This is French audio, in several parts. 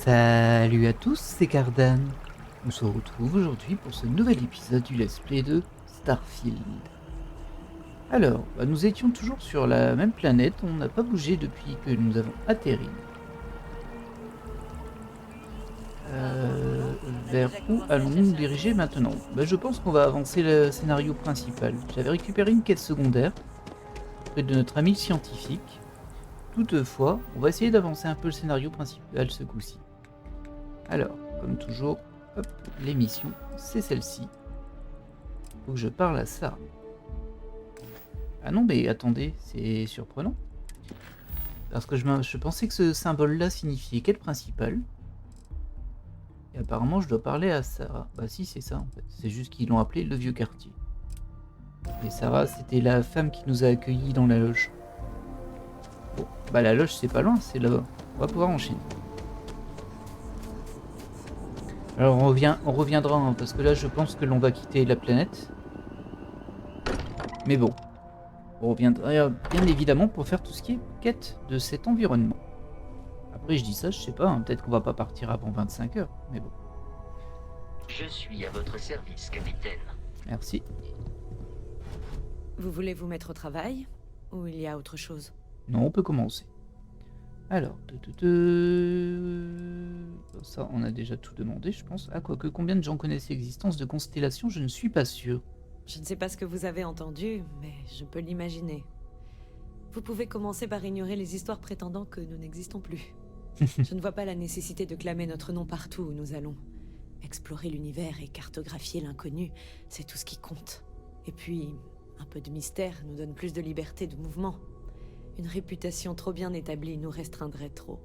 Salut à tous, c'est Cardan. On se retrouve aujourd'hui pour ce nouvel épisode du Let's Play de Starfield. Alors, nous étions toujours sur la même planète, on n'a pas bougé depuis que nous avons atterri. Vers où allons-nous nous diriger maintenant? Je pense qu'on va avancer le scénario principal. J'avais récupéré une quête secondaire auprès de notre ami scientifique. Toutefois, on va essayer d'avancer un peu le scénario principal ce coup-ci. Alors, comme toujours, hop, l'émission, c'est celle-ci. Faut que je parle à Sarah. Ah non, mais attendez, c'est surprenant. Parce que je pensais que ce symbole-là signifiait quête principale. Et apparemment, je dois parler à Sarah. Bah si, c'est ça en fait. C'est juste qu'ils l'ont appelé le vieux quartier. Et Sarah, c'était la femme qui nous a accueillis dans la loge. Bon, la loge, c'est pas loin, c'est là-bas. On va pouvoir enchaîner. Alors on reviendra, hein, parce que là je pense que l'on va quitter la planète. Mais bon, on reviendra bien évidemment pour faire tout ce qui est quête de cet environnement. Après je dis ça, je sais pas, hein, peut-être qu'on va pas partir avant 25 heures, mais bon. Je suis à votre service, capitaine. Merci. Vous voulez vous mettre au travail ou il y a autre chose? Non, on peut commencer. Alors, ça on a déjà tout demandé je pense. Ah quoique, combien de gens connaissent l'existence de constellations, je ne suis pas sûr. Je ne sais pas ce que vous avez entendu, mais je peux l'imaginer. Vous pouvez commencer par ignorer les histoires prétendant que nous n'existons plus. Je ne vois pas la nécessité de clamer notre nom partout où nous allons. Explorer l'univers et cartographier l'inconnu, c'est tout ce qui compte. Et puis, un peu de mystère nous donne plus de liberté de mouvement. Une réputation trop bien établie nous restreindrait trop.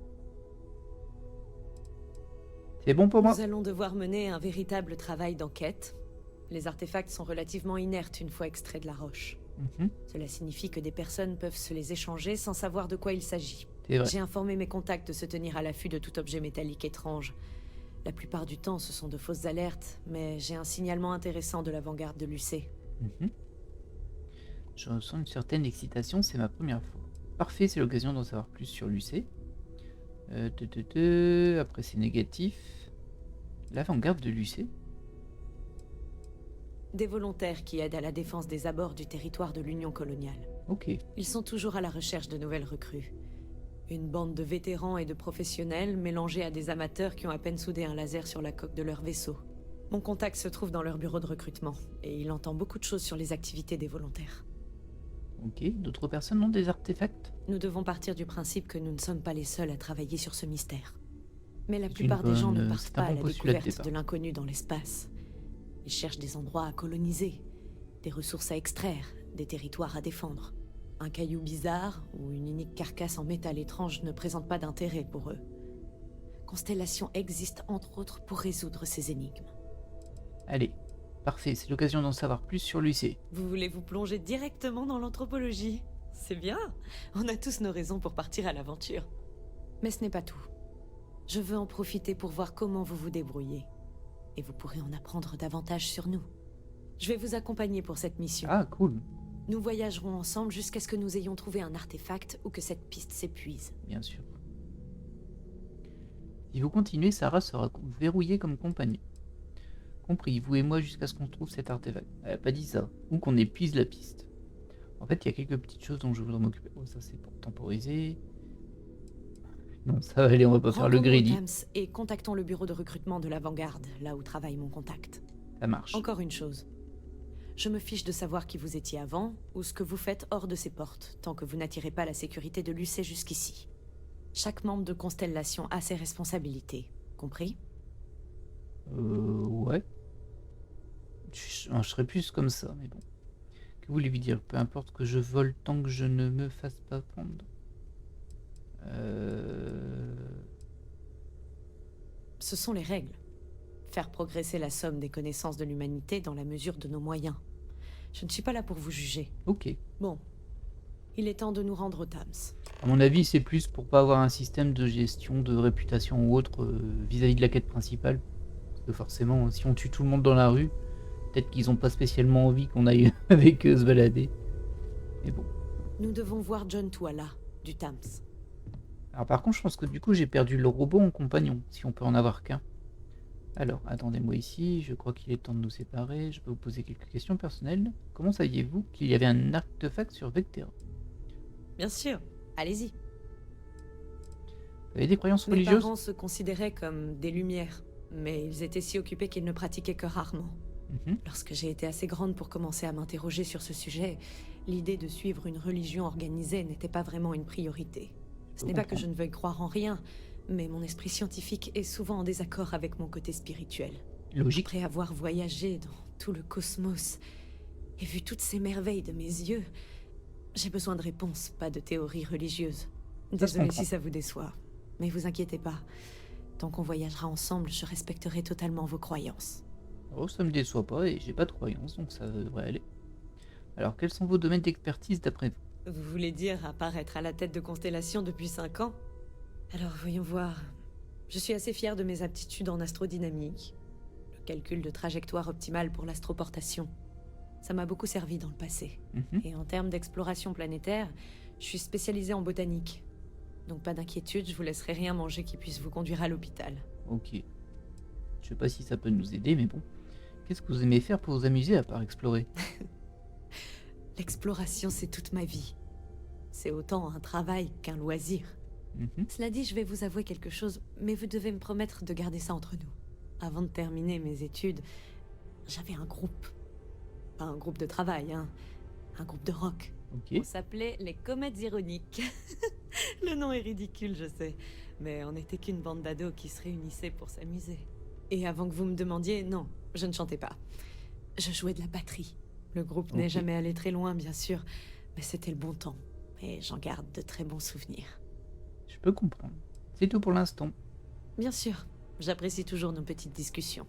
C'est bon pour moi? Nous allons devoir mener un véritable travail d'enquête. Les artefacts sont relativement inertes une fois extraits de la roche. Cela signifie que des personnes peuvent se les échanger sans savoir de quoi il s'agit. J'ai informé mes contacts de se tenir à l'affût de tout objet métallique étrange. La plupart du temps, ce sont de fausses alertes, mais j'ai un signalement intéressant de l'avant-garde de l'UC. Je ressens une certaine excitation, c'est ma première fois. Parfait, c'est l'occasion d'en savoir plus sur l'UC. Après c'est négatif. L'avant-garde de l'UC. Des volontaires qui aident à la défense des abords du territoire de l'Union coloniale. Ok. Ils sont toujours à la recherche de nouvelles recrues. Une bande de vétérans et de professionnels mélangés à des amateurs qui ont à peine soudé un laser sur la coque de leur vaisseau. Mon contact se trouve dans leur bureau de recrutement, et il entend beaucoup de choses sur les activités des volontaires. Ok, d'autres personnes ont des artefacts? Nous devons partir du principe que nous ne sommes pas les seuls à travailler sur ce mystère. Mais la plupart des gens ne partent pas à la découverte de l'inconnu dans l'espace. Ils cherchent des endroits à coloniser, des ressources à extraire, des territoires à défendre. Un caillou bizarre ou une unique carcasse en métal étrange ne présente pas d'intérêt pour eux. Constellation existe entre autres pour résoudre ces énigmes. Allez, parfait, c'est l'occasion d'en savoir plus sur l'UC. Vous voulez vous plonger directement dans l'anthropologie? C'est bien, on a tous nos raisons pour partir à l'aventure. Mais ce n'est pas tout. Je veux en profiter pour voir comment vous vous débrouillez. Et vous pourrez en apprendre davantage sur nous. Je vais vous accompagner pour cette mission. Ah, cool. Nous voyagerons ensemble jusqu'à ce que nous ayons trouvé un artefact ou que cette piste s'épuise. Bien sûr. Si vous continuez, Sarah sera verrouillée comme compagnon. Compris, vous et moi jusqu'à ce qu'on trouve cet artefact. Elle n'a pas dit ça. Ou qu'on épuise la piste. En fait, il y a quelques petites choses dont je voudrais m'occuper. Oh, ça c'est pour temporiser. Non, ça va aller, on va pas faire le greedy. Et contactons le bureau de recrutement de l'avant-garde, là où travaille mon contact. Ça marche. Encore une chose. Je me fiche de savoir qui vous étiez avant, ou ce que vous faites hors de ces portes, tant que vous n'attirez pas la sécurité de l'UC jusqu'ici. Chaque membre de Constellation a ses responsabilités, compris? Ouais. Je serais plus comme ça, mais bon. Que voulez-vous dire? Peu importe que je vole tant que je ne me fasse pas prendre. Ce sont les règles. Faire progresser la somme des connaissances de l'humanité dans la mesure de nos moyens. Je ne suis pas là pour vous juger. Ok. Bon. Il est temps de nous rendre au Tams. À mon avis, c'est plus pour pas avoir un système de gestion de réputation ou autre vis-à-vis de la quête principale. Parce que forcément, si on tue tout le monde dans la rue, peut-être qu'ils ont pas spécialement envie qu'on aille avec eux se balader. Mais bon. Nous devons voir John Tuala, du Tams. Alors par contre, je pense que du coup, j'ai perdu le robot en compagnon, si on peut en avoir qu'un. Alors, attendez-moi ici, je crois qu'il est temps de nous séparer. Je peux vous poser quelques questions personnelles. Comment saviez-vous qu'il y avait un artefact sur Vectera? Bien sûr, allez-y. Vous avez des croyances Mes religieuses? parents se considéraient comme des lumières, mais ils étaient si occupés qu'ils ne pratiquaient que rarement. Mhm. Lorsque j'ai été assez grande pour commencer à m'interroger sur ce sujet, l'idée de suivre une religion organisée n'était pas vraiment une priorité. Ce n'est pas que je ne veuille croire en rien, mais mon esprit scientifique est souvent en désaccord avec mon côté spirituel. Logique. Après avoir voyagé dans tout le cosmos et vu toutes ces merveilles de mes yeux, j'ai besoin de réponses, pas de théories religieuses. Désolée comprend. si ça vous déçoit, mais vous inquiétez pas. Tant qu'on voyagera ensemble, je respecterai totalement vos croyances. Oh, ça me déçoit pas et j'ai pas de croyances, donc ça devrait aller. Alors, quels sont vos domaines d'expertise d'après vous? Vous voulez dire apparaître à la tête de Constellation depuis 5 ans? Alors voyons voir. Je suis assez fière de mes aptitudes en astrodynamique, le calcul de trajectoire optimale pour l'astroportation. Ça m'a beaucoup servi dans le passé. Mhm. Et en termes d'exploration planétaire, je suis spécialisée en botanique. Donc pas d'inquiétude, je vous laisserai rien manger qui puisse vous conduire à l'hôpital. Ok. Je sais pas si ça peut nous aider, mais bon. Qu'est-ce que vous aimez faire pour vous amuser à part explorer? L'exploration, c'est toute ma vie. C'est autant un travail qu'un loisir. Mhm. Cela dit, je vais vous avouer quelque chose, mais vous devez me promettre de garder ça entre nous. Avant de terminer mes études, j'avais un groupe. Pas un groupe de travail, hein. Un groupe de rock. Ok. On s'appelait les Comètes Ironiques. Le nom est ridicule, je sais. Mais on n'était qu'une bande d'ados qui se réunissaient pour s'amuser. Et avant que vous me demandiez, non, je ne chantais pas. Je jouais de la batterie. Le groupe n'est Ok. jamais allé très loin, bien sûr, mais c'était le bon temps. Et j'en garde de très bons souvenirs. Je peux comprendre. C'est tout pour l'instant. Bien sûr, j'apprécie toujours nos petites discussions.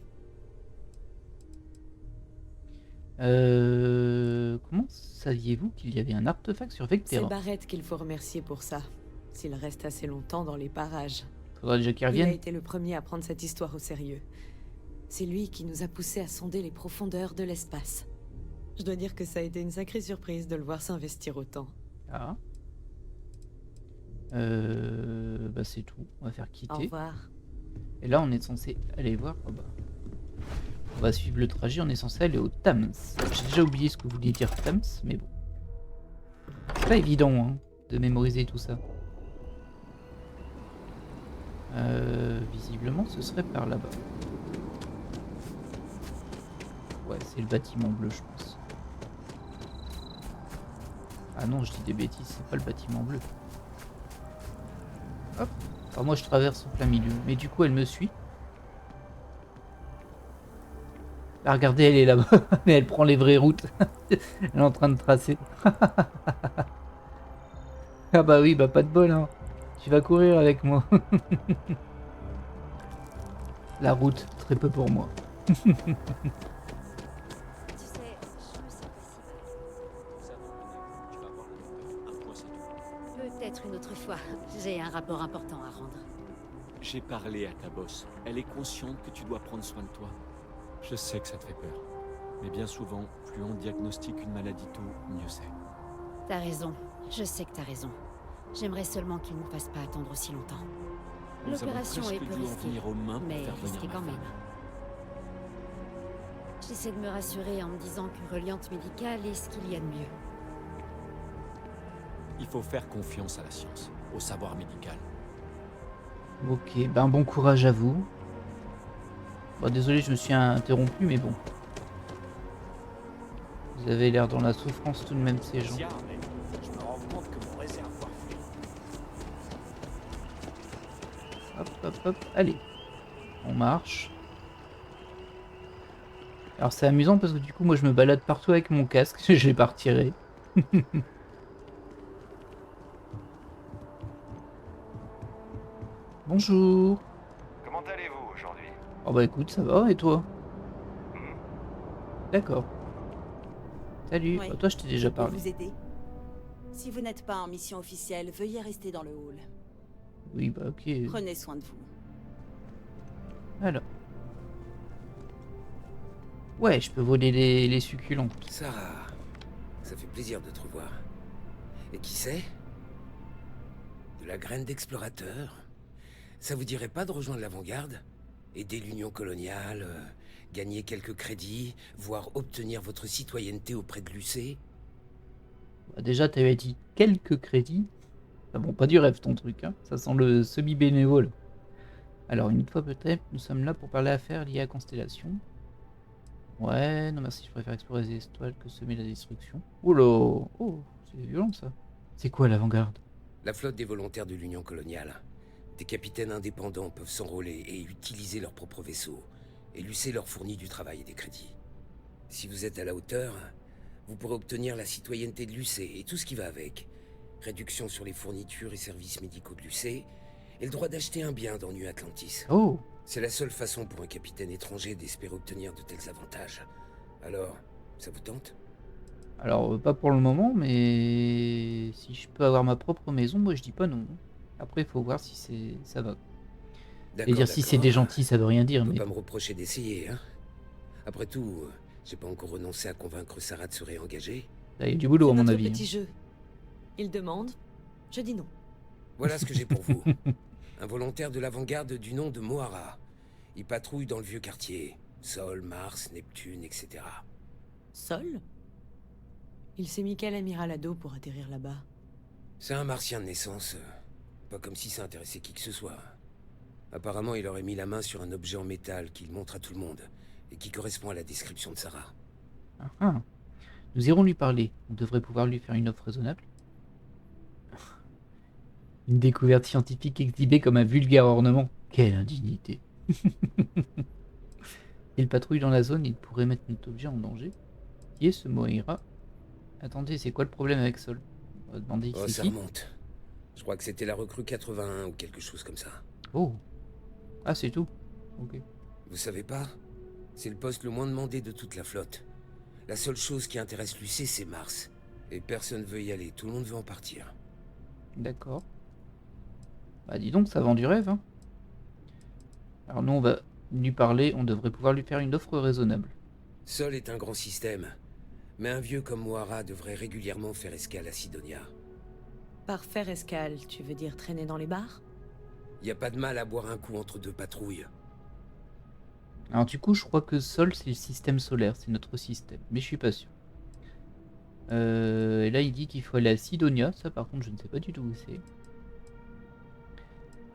Comment saviez-vous qu'il y avait un artefact sur C'est Vectera? Barrett qu'il faut remercier pour ça. S'il reste assez longtemps dans les parages. Faudra déjà qu'il Il a revienne. été le premier à prendre cette histoire au sérieux. C'est lui qui nous a poussés à sonder les profondeurs de l'espace. Je dois dire que ça a été une sacrée surprise de le voir s'investir autant. Ah. Bah c'est tout. On va faire Au quitter. revoir. Et là, on est censé aller voir. Oh bah. On va suivre le trajet. On est censé aller au Thames. J'ai déjà oublié ce que voulait dire Thames, mais bon. C'est pas évident hein, de mémoriser tout ça. Visiblement, ce serait par là-bas. Ouais, c'est le bâtiment bleu, je pense. Ah non, je dis des bêtises, c'est pas le bâtiment bleu. Hop. Alors moi, je traverse en plein milieu, mais du coup, elle me suit. Là, regardez, elle est là-bas, mais elle prend les vraies routes. Elle est en train de tracer. Ah bah oui, bah pas de bol, hein. Tu vas courir avec moi. La route, très peu pour moi. Tu sais, je me sens pas si mal. Peut-être une autre fois. J'ai un rapport important à rendre. J'ai parlé à ta boss. Elle est consciente que tu dois prendre soin de toi. Je sais que ça te fait peur. Mais bien souvent, plus on diagnostique une maladie tôt, mieux c'est. T'as raison. Je sais que t'as raison. J'aimerais seulement qu'il ne me fasse pas attendre aussi longtemps. Nous avons L'opération presque est peu dû en risquée, venir aux mains pour mais faire venir risquée ma quand même. femme. J'essaie de me rassurer en me disant que reliante médicale est ce qu'il y a de mieux. Il faut faire confiance à la science, au savoir médical. Ok, ben bon courage à vous. Bon, désolé, je me suis interrompu, mais bon. Vous avez l'air dans la souffrance tout de même, ces gens. Je me rends compte que mon réservoir fait. Hop, hop, hop, allez. On marche. Alors c'est amusant parce que du coup, moi je me balade partout avec mon casque. Je l'ai pas retiré. Bonjour. Comment allez-vous aujourd'hui? Oh bah écoute, ça va, et toi? Hmm. D'accord. Salut. Oui. Bah, toi, je t'ai déjà Je peux parlé. vous aider? Si vous n'êtes pas en mission officielle, veuillez rester dans le hall. Oui, bah ok. Prenez soin de vous. Alors. Ouais, je peux voler les succulents. Sarah, ça fait plaisir de te revoir. Et qui c'est? De la graine d'explorateur. Ça vous dirait pas de rejoindre l'avant-garde? Aider l'Union coloniale, gagner quelques crédits, voire obtenir votre citoyenneté auprès de l'UC? Bah, déjà, t'avais dit quelques crédits. Ah bon, pas du rêve ton truc, hein. Ça sent le semi-bénévole. Alors, une fois peut-être, nous sommes là pour parler affaires liées à Constellation. Ouais, non merci, je préfère explorer les étoiles que semer la destruction. Oh là, oh, c'est violent ça. C'est quoi l'avant-garde? La flotte des volontaires de l'Union coloniale. Des capitaines indépendants peuvent s'enrôler et utiliser leurs propres vaisseaux. Et l'UC leur fournit du travail et des crédits. Si vous êtes à la hauteur, vous pourrez obtenir la citoyenneté de l'UC et tout ce qui va avec. Réduction sur les fournitures et services médicaux de l'UC, et le droit d'acheter un bien dans New Atlantis. Oh, C'est la seule façon pour un capitaine étranger d'espérer obtenir de tels avantages. Alors, ça vous tente? alors pas pour le moment, mais si je peux avoir ma propre maison, moi je dis pas non. Après, il faut voir si ça va. Et dire si c'est des gentils, ça veut rien dire, On peut mais pas me reprocher d'essayer, hein. Après tout, j'ai pas encore renoncé à convaincre Sarah de se réengager. là, il y a du boulot C'est à mon notre avis. petit jeu. Il demande, je dis non. Voilà ce que j'ai pour vous. Un volontaire de l'avant-garde du nom de Moara. Il patrouille dans le vieux quartier. Sol, Mars, Neptune, etc. Sol? Il s'est mis quel amiral à dos pour atterrir là-bas? C'est un martien de naissance. Pas comme si ça intéressait qui que ce soit. Apparemment, il aurait mis la main sur un objet en métal qu'il montre à tout le monde, et qui correspond à la description de Sarah. Ah, ah. Nous irons lui parler. On devrait pouvoir lui faire une offre raisonnable. Une découverte scientifique exhibée comme un vulgaire ornement. Quelle indignité. Il patrouille dans la zone, il pourrait mettre notre objet en danger. Qui est ce Moira? Attendez, c'est quoi le problème avec Sol? On va demander Oh, c'est ça qui. remonte. Je crois que c'était la recrue 81 ou quelque chose comme ça. Oh. Ah, c'est tout. Ok. Vous savez pas? C'est le poste le moins demandé de toute la flotte. La seule chose qui intéresse l'UC, c'est Mars. Et personne veut y aller, tout le monde veut en partir. D'accord. Bah dis donc, ça vend du rêve, hein. Alors nous, on va lui parler, on devrait pouvoir lui faire une offre raisonnable. Sol est un grand système. Mais un vieux comme Moara devrait régulièrement faire escale à Sidonia. Par faire escale, tu veux dire traîner dans les bars? Y a pas de mal à boire un coup entre deux patrouilles. Alors du coup, je crois que Sol, c'est le système solaire, c'est notre système, mais je suis pas sûr. Et là, il dit qu'il faut aller à Sidonia, ça par contre, je ne sais pas du tout où c'est.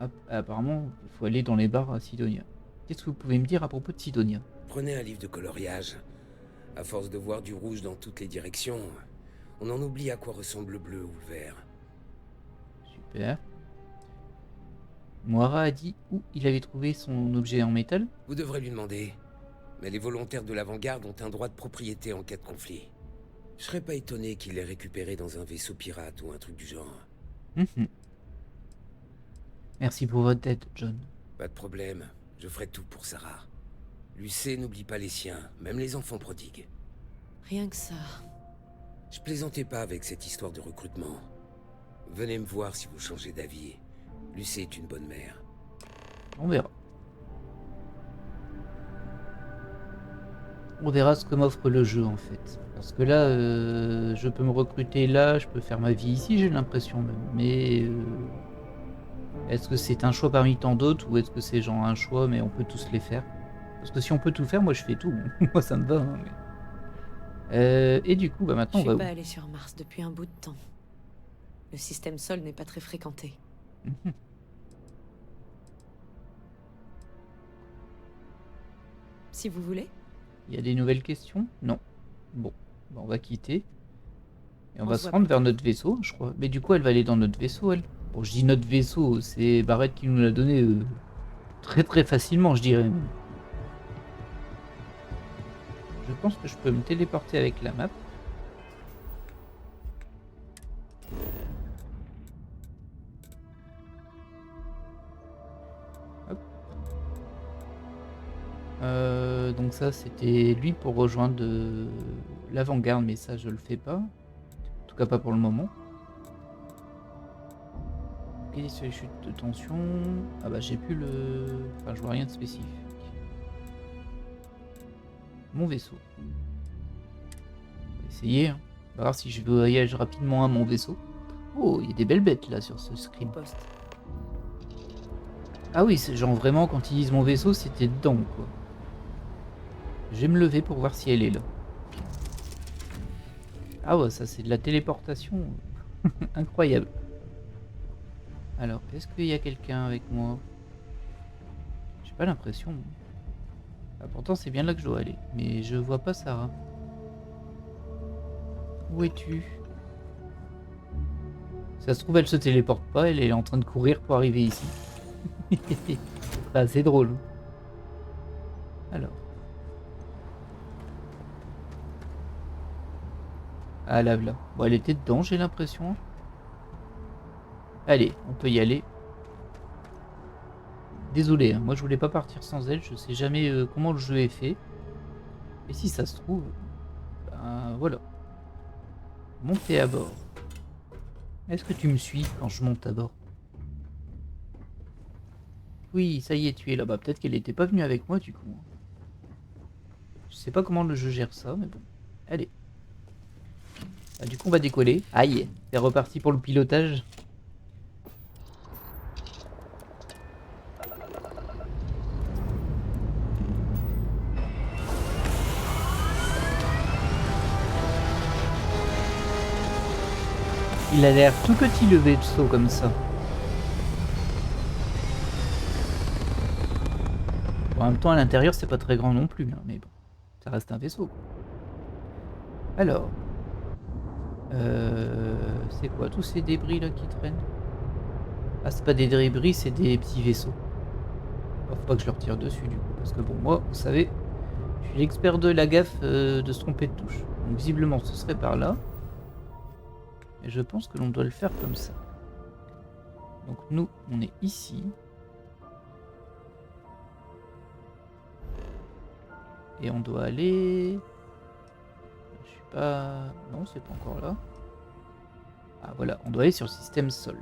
Hop, apparemment, il faut aller dans les bars à Sidonia. Qu'est-ce que vous pouvez me dire à propos de Sidonia? Prenez un livre de coloriage. À force de voir du rouge dans toutes les directions, on en oublie à quoi ressemble le bleu ou le vert. Super. Moira a dit où il avait trouvé son objet en métal. Vous devrez lui demander. Mais les volontaires de l'avant-garde ont un droit de propriété en cas de conflit. Je serais pas étonné qu'il l'ait récupéré dans un vaisseau pirate ou un truc du genre. Mhm. Merci pour votre aide, John. Pas de problème, je ferai tout pour Sarah. L'UC n'oublie pas les siens, même les enfants prodigues. Rien que ça. Je plaisantais pas avec cette histoire de recrutement. Venez me voir si vous changez d'avis. L'UC est une bonne mère. On verra. On verra ce que m'offre le jeu en fait. Parce que là, je peux me recruter là, je peux faire ma vie ici, j'ai l'impression même. Mais est-ce que c'est un choix parmi tant d'autres ou est-ce que c'est genre un choix mais on peut tous les faire? Parce que si on peut tout faire, moi je fais tout. Moi ça me va. Hein, mais... et du coup, bah Je maintenant on suis va pas où? allée sur Mars depuis un bout de temps. Le système Sol n'est pas très fréquenté. Mhm. Si vous voulez, Il y a des nouvelles questions? Non. Bon, bah, on va quitter. Et on On va se se voit rendre plus vers tard. notre vaisseau, je crois. Mais du coup, elle va aller dans notre vaisseau, elle. Bon, je dis notre vaisseau, c'est Barrett qui nous l'a donné très très facilement, je dirais. Je pense que je peux me téléporter avec la map. Hop. Donc ça, c'était lui pour rejoindre l'avant-garde, mais ça, je le fais pas. En tout cas, pas pour le moment. Ok, sur les chutes de tension. Ah bah, j'ai plus le... Enfin, je vois rien de spécifique. Mon vaisseau. On va essayer. Hein. On va voir si je voyage rapidement à mon vaisseau. Oh, il y a des belles bêtes là sur ce screen. Poste. Ah oui, c'est genre vraiment quand ils disent mon vaisseau, c'était dedans quoi. Je vais me lever pour voir si elle est là. Ah ouais, ça c'est de la téléportation. Incroyable. Alors, est-ce qu'il y a quelqu'un avec moi? J'ai pas l'impression. Ah, pourtant c'est bien là que je dois aller. Mais je vois pas Sarah. Où es-tu? Ça se trouve elle se téléporte pas, elle est en train de courir pour arriver ici. C'est assez drôle. Alors. Ah là là. Bon, elle était dedans, j'ai l'impression. Allez, on peut y aller. Désolé, hein, moi je voulais pas partir sans elle, je sais jamais comment le jeu est fait. Et si ça se trouve, ben voilà. Monter à bord. Est-ce que tu me suis quand je monte à bord? Oui, ça y est, tu es là-bas. Peut-être qu'elle était pas venue avec moi du coup. Je sais pas comment le jeu gère ça, mais bon. Allez. Ah, du coup, on va décoller. Aïe, c'est reparti pour le pilotage. Il a l'air tout petit le vaisseau comme ça. Bon, en même temps, à l'intérieur, c'est pas très grand non plus, hein, mais bon, ça reste un vaisseau. Alors, c'est quoi tous ces débris là qui traînent? Ah, c'est pas des débris, c'est des petits vaisseaux. Bon, faut pas que je leur tire dessus du coup, parce que bon, moi, vous savez, je suis l'expert de la gaffe de se tromper de touche. Donc visiblement, ce serait par là. Et je pense que l'on doit le faire comme ça. Donc nous, on est ici. Et on doit aller... Je suis pas... Non, c'est pas encore là. Ah voilà, on doit aller sur le système sol.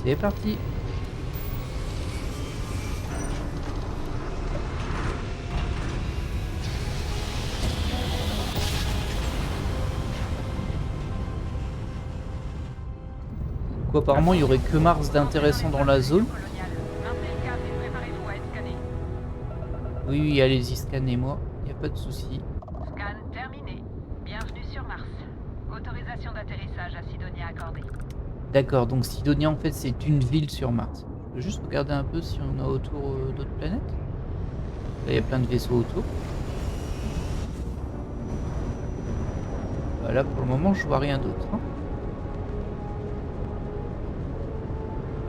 C'est parti. Apparemment il y aurait que Mars d'intéressant dans la zone. Oui, oui, allez-y, scannez-moi, il n'y a pas de souci. Scan terminé. Bienvenue sur Mars. Autorisation d'atterrissage à Sidonia accordée. D'accord, donc Sidonia en fait c'est une ville sur Mars. Je vais juste regarder un peu si on a autour d'autres planètes. Là il y a plein de vaisseaux autour. Voilà, pour le moment je vois rien d'autre. Hein.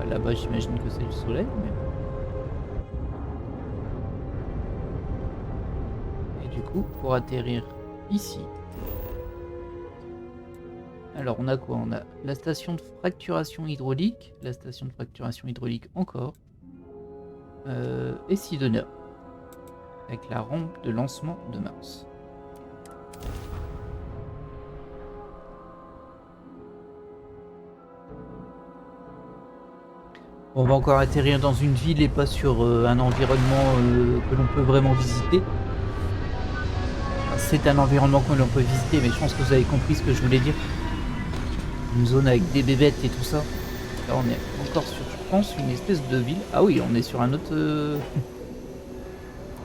Là-bas, j'imagine que c'est le soleil. Mais... Et du coup, pour atterrir ici... Alors, on a quoi? On a la station de fracturation hydraulique. La station de fracturation hydraulique encore. Et Sidonia. Avec la rampe de lancement de Mars. On va encore atterrir dans une ville et pas sur un environnement que l'on peut vraiment visiter. Enfin, c'est un environnement que l'on peut visiter, mais je pense que vous avez compris ce que je voulais dire. Une zone avec des bébêtes et tout ça. Là, on est encore sur, je pense, une espèce de ville. Ah oui, on est sur un autre...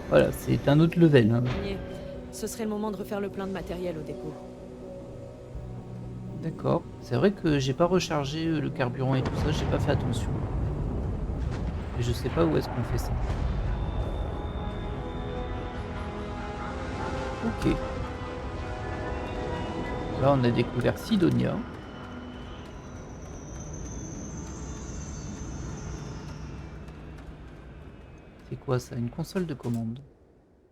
Voilà, c'est un autre level. Hein. Ce serait le moment de refaire le plein de matériel au dépôt. D'accord. C'est vrai que j'ai pas rechargé le carburant et tout ça, j'ai pas fait attention. Et je sais pas où est-ce qu'on fait ça. Ok. Là, on a découvert Sidonia. C'est quoi ça? Une console de commande.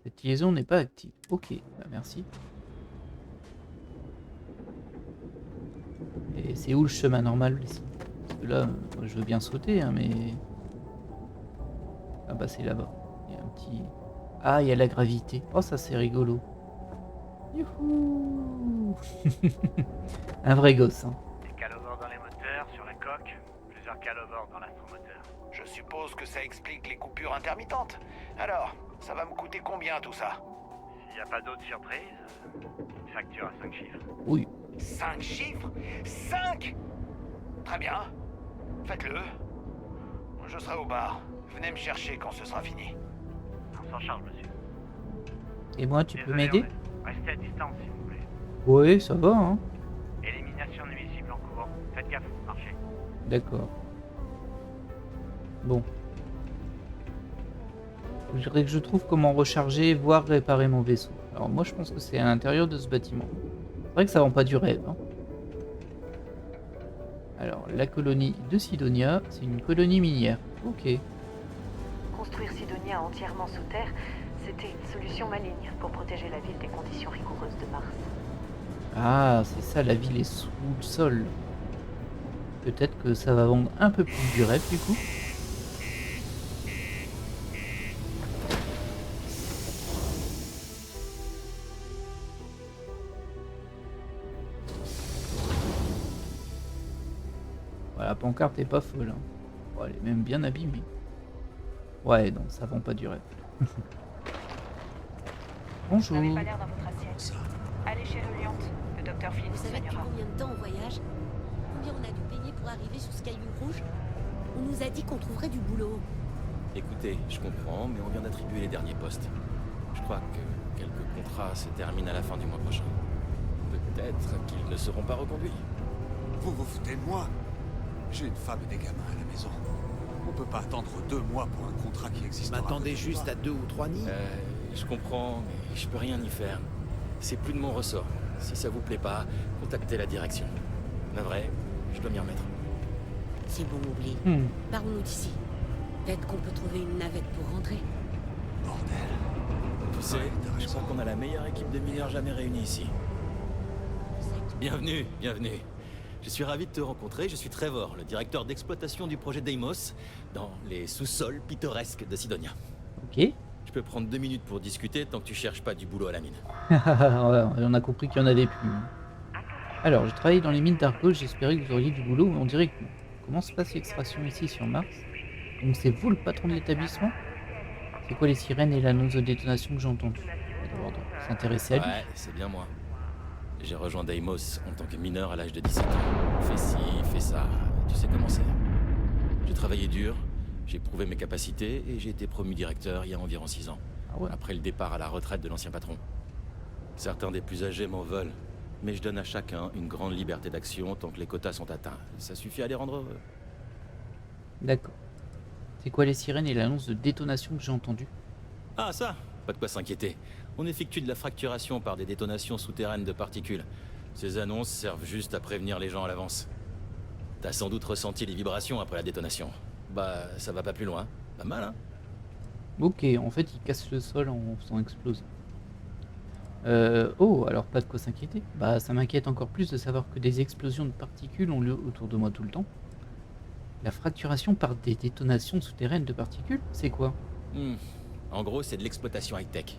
Cette liaison n'est pas active. Ok, bah merci. Et c'est où le chemin normal ici? Parce que là, je veux bien sauter, hein, mais... Ah bah c'est là-bas. Il y a un petit... Ah, il y a la gravité. Oh, ça c'est rigolo. Youhou. Un vrai gosse, hein. Des calovores dans les moteurs, sur la coque, plusieurs calovores dans l'astromoteur. Je suppose que ça explique les coupures intermittentes. Alors, Ça va me coûter combien tout ça? S'il n'y a pas d'autres surprises, une facture à 5 chiffres. Oui. 5 chiffres? 5? Très bien. Faites-le. Je serai au bar. Venez me chercher quand ce sera fini. On s'en charge, monsieur. Et moi, tu peux Désolé, m'aider? Restez à distance, s'il vous plaît. Oui, ça va, hein. Élimination nuisible en cours. Faites gaffe, marchez. D'accord. Bon. Je dirais que je trouve comment recharger, voire réparer mon vaisseau. Alors moi, je pense que c'est à l'intérieur de ce bâtiment. C'est vrai que ça vend pas du rêve, hein. Alors, la colonie de Sidonia, c'est une colonie minière. Ok. Construire Sidonia entièrement sous terre, c'était une solution maligne pour protéger la ville des conditions rigoureuses de Mars. Ah, c'est ça, la ville est sous le sol. Peut-être que ça va vendre un peu plus du rêve, du coup. Voilà, la pancarte est pas folle, hein. Bon, elle est même bien abîmée. Ouais, non, ça vend pas du rêve. Bonjour. Vous n'avez pas l'air dans votre assiette. Allez chez le Liante. Le docteur Flynn Vous savez depuis soignera. combien de temps on voyage? Combien on a dû payer pour arriver sur ce caillou rouge? On nous a dit qu'on trouverait du boulot. Écoutez, je comprends, mais on vient d'attribuer les derniers postes. Je crois que quelques contrats se terminent à la fin du mois prochain. Peut-être qu'ils ne seront pas reconduits. Vous vous foutez de moi? J'ai une femme et des gamins à la maison. On peut pas attendre 2 mois pour un contrat qui existe. M'attendez juste à 2 ou 3 nids? Je comprends, mais je peux rien y faire. C'est plus de mon ressort. Si ça vous plaît pas, contactez la direction. La vraie, je dois m'y remettre. C'est bon, oublie. Partons-nous d'ici. Peut-être qu'on peut trouver une navette pour rentrer. Tu sais, je crois qu'on a la meilleure équipe de mineurs jamais réunie ici. Bienvenue, bienvenue. Je suis ravi de te rencontrer, je suis Trevor, le directeur d'exploitation du projet Deimos, dans les sous-sols pittoresques de Sidonia. Ok. Je peux prendre 2 minutes pour discuter tant que tu cherches pas du boulot à la mine. Ouais, on a compris qu'il y en avait plus. Alors, je travaille dans les mines d'Argos, j'espérais que vous auriez du boulot, mais on dirait que non. Comment se passe l'extraction ici sur Mars? Donc c'est vous le patron de l'établissement? C'est quoi les sirènes et l'annonce de détonation que j'ai entendue? D'abord, s'intéresser à lui. Ouais, c'est bien moi. J'ai rejoint Deimos en tant que mineur à l'âge de 17 ans. Fais ci, fais ça, tu sais comment c'est. J'ai travaillé dur, j'ai prouvé mes capacités et j'ai été promu directeur il y a environ 6 ans. Ah ouais. Après le départ à la retraite de l'ancien patron. Certains des plus âgés m'en veulent, mais je donne à chacun une grande liberté d'action tant que les quotas sont atteints. Ça suffit à les rendre heureux. D'accord. C'est quoi les sirènes et l'annonce de détonation que j'ai entendue? Ah ça, pas de quoi s'inquiéter. On effectue de la fracturation par des détonations souterraines de particules. Ces annonces servent juste à prévenir les gens à l'avance. T'as sans doute ressenti les vibrations après la détonation. Bah, ça va pas plus loin. Pas mal, hein? Ok, en fait, il casse le sol en faisant exploser. Oh, alors pas de quoi s'inquiéter. Bah, ça m'inquiète encore plus de savoir que des explosions de particules ont lieu autour de moi tout le temps. La fracturation par des détonations souterraines de particules, c'est quoi? En gros, c'est de l'exploitation high-tech.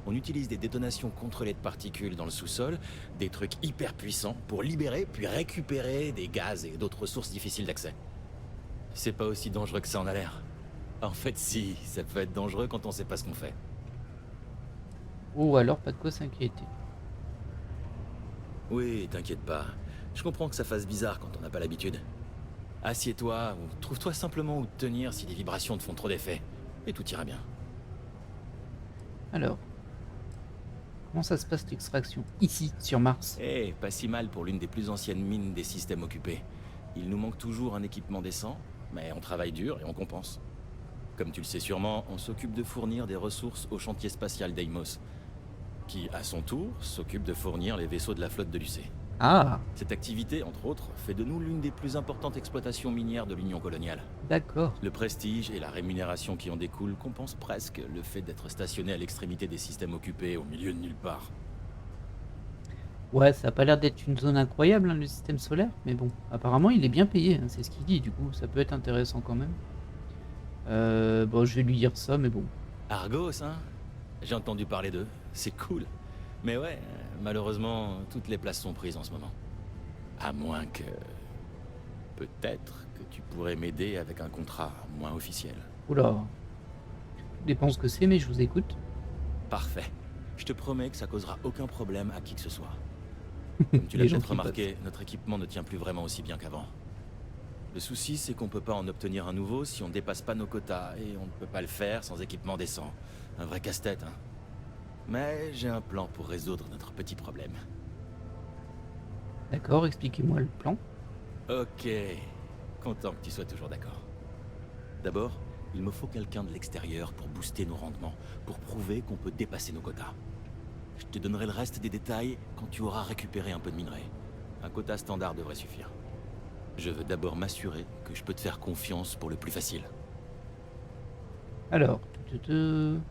On utilise des détonations contrôlées de particules dans le sous-sol, des trucs hyper puissants, pour libérer puis récupérer des gaz et d'autres ressources difficiles d'accès. C'est pas aussi dangereux que ça en a l'air. En fait, si, ça peut être dangereux quand on sait pas ce qu'on fait. Oh, alors pas de quoi s'inquiéter. Oui, t'inquiète pas. Je comprends que ça fasse bizarre quand on n'a pas l'habitude. Assieds-toi ou trouve-toi simplement où te tenir si les vibrations te font trop d'effet. Et tout ira bien. Alors, comment ça se passe l'extraction ici, sur Mars? Eh, pas si mal pour l'une des plus anciennes mines des systèmes occupés. Il nous manque toujours un équipement décent, mais on travaille dur et on compense. Comme tu le sais sûrement, on s'occupe de fournir des ressources au chantier spatial Deimos, qui, à son tour, s'occupe de fournir les vaisseaux de la flotte de l'UC. Ah, Cette activité, entre autres, fait de nous l'une des plus importantes exploitations minières de l'Union coloniale. d'accord. Le prestige et la rémunération qui en découlent compensent presque le fait d'être stationné à l'extrémité des systèmes occupés au milieu de nulle part. Ouais, ça a pas l'air d'être une zone incroyable, hein, le système solaire, mais bon, apparemment il est bien payé, hein, c'est ce qu'il dit, du coup, ça peut être intéressant quand même. Bon, je vais lui dire ça, mais bon. Argos, hein? J'ai entendu parler d'eux. C'est cool. Mais ouais, malheureusement, toutes les places sont prises en ce moment. À moins que... Peut-être que tu pourrais m'aider avec un contrat moins officiel. Oula. dépend ce que c'est, mais je vous écoute. Parfait. Je te promets que ça causera aucun problème à qui que ce soit. Comme tu l'as Les gens peut-être qui remarqué, notre équipement ne tient plus vraiment aussi bien qu'avant. Le souci, c'est qu'on peut pas en obtenir un nouveau si on dépasse pas nos quotas, et on ne peut pas le faire sans équipement décent. Un vrai casse-tête, hein. Mais j'ai un plan pour résoudre notre petit problème. D'accord, expliquez-moi le plan. Ok, content que tu sois toujours d'accord. D'abord, il me faut quelqu'un de l'extérieur pour booster nos rendements, pour prouver qu'on peut dépasser nos quotas. Je te donnerai le reste des détails quand tu auras récupéré un peu de minerai. Un quota standard devrait suffire. Je veux d'abord m'assurer que je peux te faire confiance pour le plus facile. Alors, il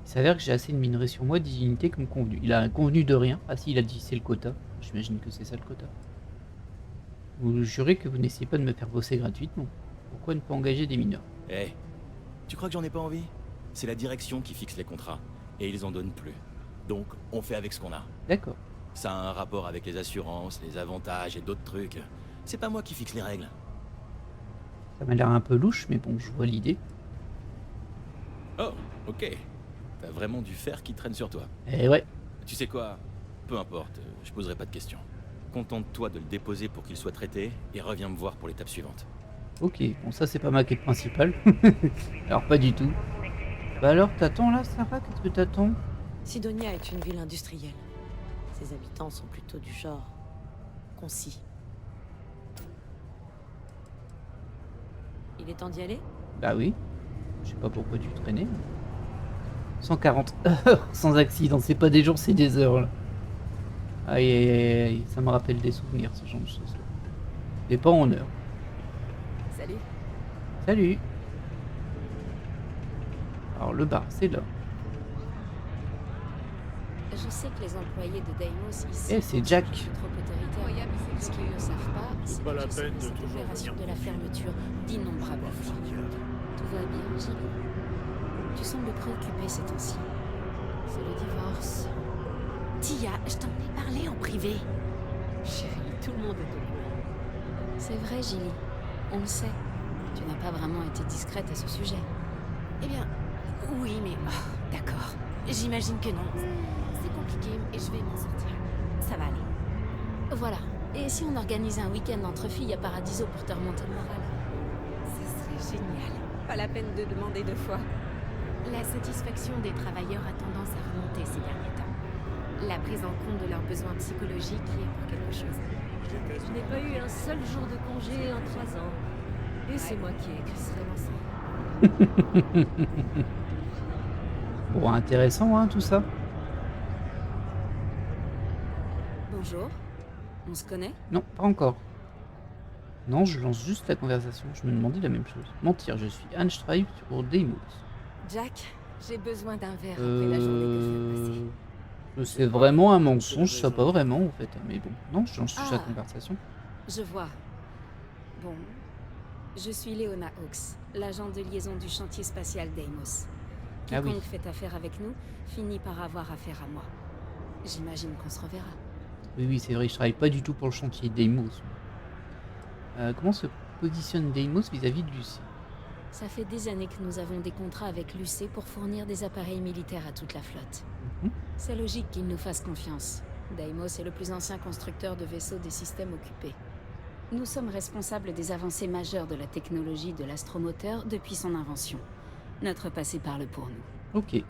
s'avère que j'ai assez de minerais sur moi, 10 unités comme convenu. Il a convenu de rien. Ah si, il a dit c'est le quota. J'imagine que c'est ça le quota. Vous jurez que vous n'essayez pas de me faire bosser gratuitement. Pourquoi ne pas engager des mineurs? Eh, tu crois que j'en ai pas envie? C'est la direction qui fixe les contrats, et ils en donnent plus. Donc, on fait avec ce qu'on a. D'accord. Ça a un rapport avec les assurances, les avantages et d'autres trucs. C'est pas moi qui fixe les règles. Ça m'a l'air un peu louche, mais bon, je vois l'idée. Oh, ok. T'as vraiment du fer qui traîne sur toi. Eh ouais. Tu sais quoi? Peu importe, je poserai pas de questions. Contente-toi de le déposer pour qu'il soit traité, et reviens me voir pour l'étape suivante. Ok, bon ça c'est pas ma quête principale. Alors pas du tout. Bah alors t'attends là, Sarah? Qu'est-ce que t'attends? Sidonia est une ville industrielle. Ses habitants sont plutôt du genre concis. Il est temps d'y aller? Bah oui. Je sais pas pourquoi tu traînais. 140 heures sans accident, c'est pas des jours, c'est des heures là. Aïe aïe aïe aïe, ça me rappelle des souvenirs ce genre de choses. Et pas en heure. Salut. Salut. Alors le bar, c'est là. Je sais que les employés de Deimos ici... Eh, c'est Jack. trop autoritaire. Ce qu'ils ne savent pas, c'est pas que la j'ai peine suivi de cette toujours opération venir de la fermeture d'innombrables fois. Tout va bien, Gilles? Tu sembles préoccupé ces temps-ci. C'est le divorce. Tia, je t'en ai parlé en privé. Chérie, tout le monde est au courant. C'est vrai, Gilles. On le sait. Tu n'as pas vraiment été discrète à ce sujet. Eh bien, oui, mais... oh, d'accord. J'imagine que non. C'est compliqué, et je vais m'en sortir. Ça va aller. Voilà. Et si on organisait un week-end entre filles à Paradiso pour te remonter le moral? Ce serait génial. Pas la peine de demander deux fois. La satisfaction des travailleurs a tendance à remonter ces derniers temps. La prise en compte de leurs besoins psychologiques y est pour quelque chose. Je n'ai pas eu un seul jour de congé en 3 ans. Et c'est moi qui ai écrit ça. Bon, intéressant hein, tout ça. Bonjour. On se connaît? Non, pas encore. Non, je lance juste la conversation. Je me demandais la même chose. Mentir, je suis Anne Stripe pour Deimos. Jack, j'ai besoin d'un verre après la journée que je viens de passer. C'est vraiment un mensonge, ça pas vraiment en fait. Mais bon, non, je lance juste la conversation. Je vois. Bon. Je suis Léona Hawks, l'agent de liaison du chantier spatial Deimos. Ah oui. Quiconque fait affaire avec nous finit par avoir affaire à moi. J'imagine qu'on se reverra. Oui, oui, c'est vrai, je travaille pas du tout pour le chantier Deimos. Comment se positionne Deimos vis-à-vis de Lucie? Ça fait des années que nous avons des contrats avec l'UC pour fournir des appareils militaires à toute la flotte. C'est logique qu'ils nous fassent confiance. Deimos est le plus ancien constructeur de vaisseaux des systèmes occupés. Nous sommes responsables des avancées majeures de la technologie de l'astromoteur depuis son invention. Notre passé parle pour nous. Ok.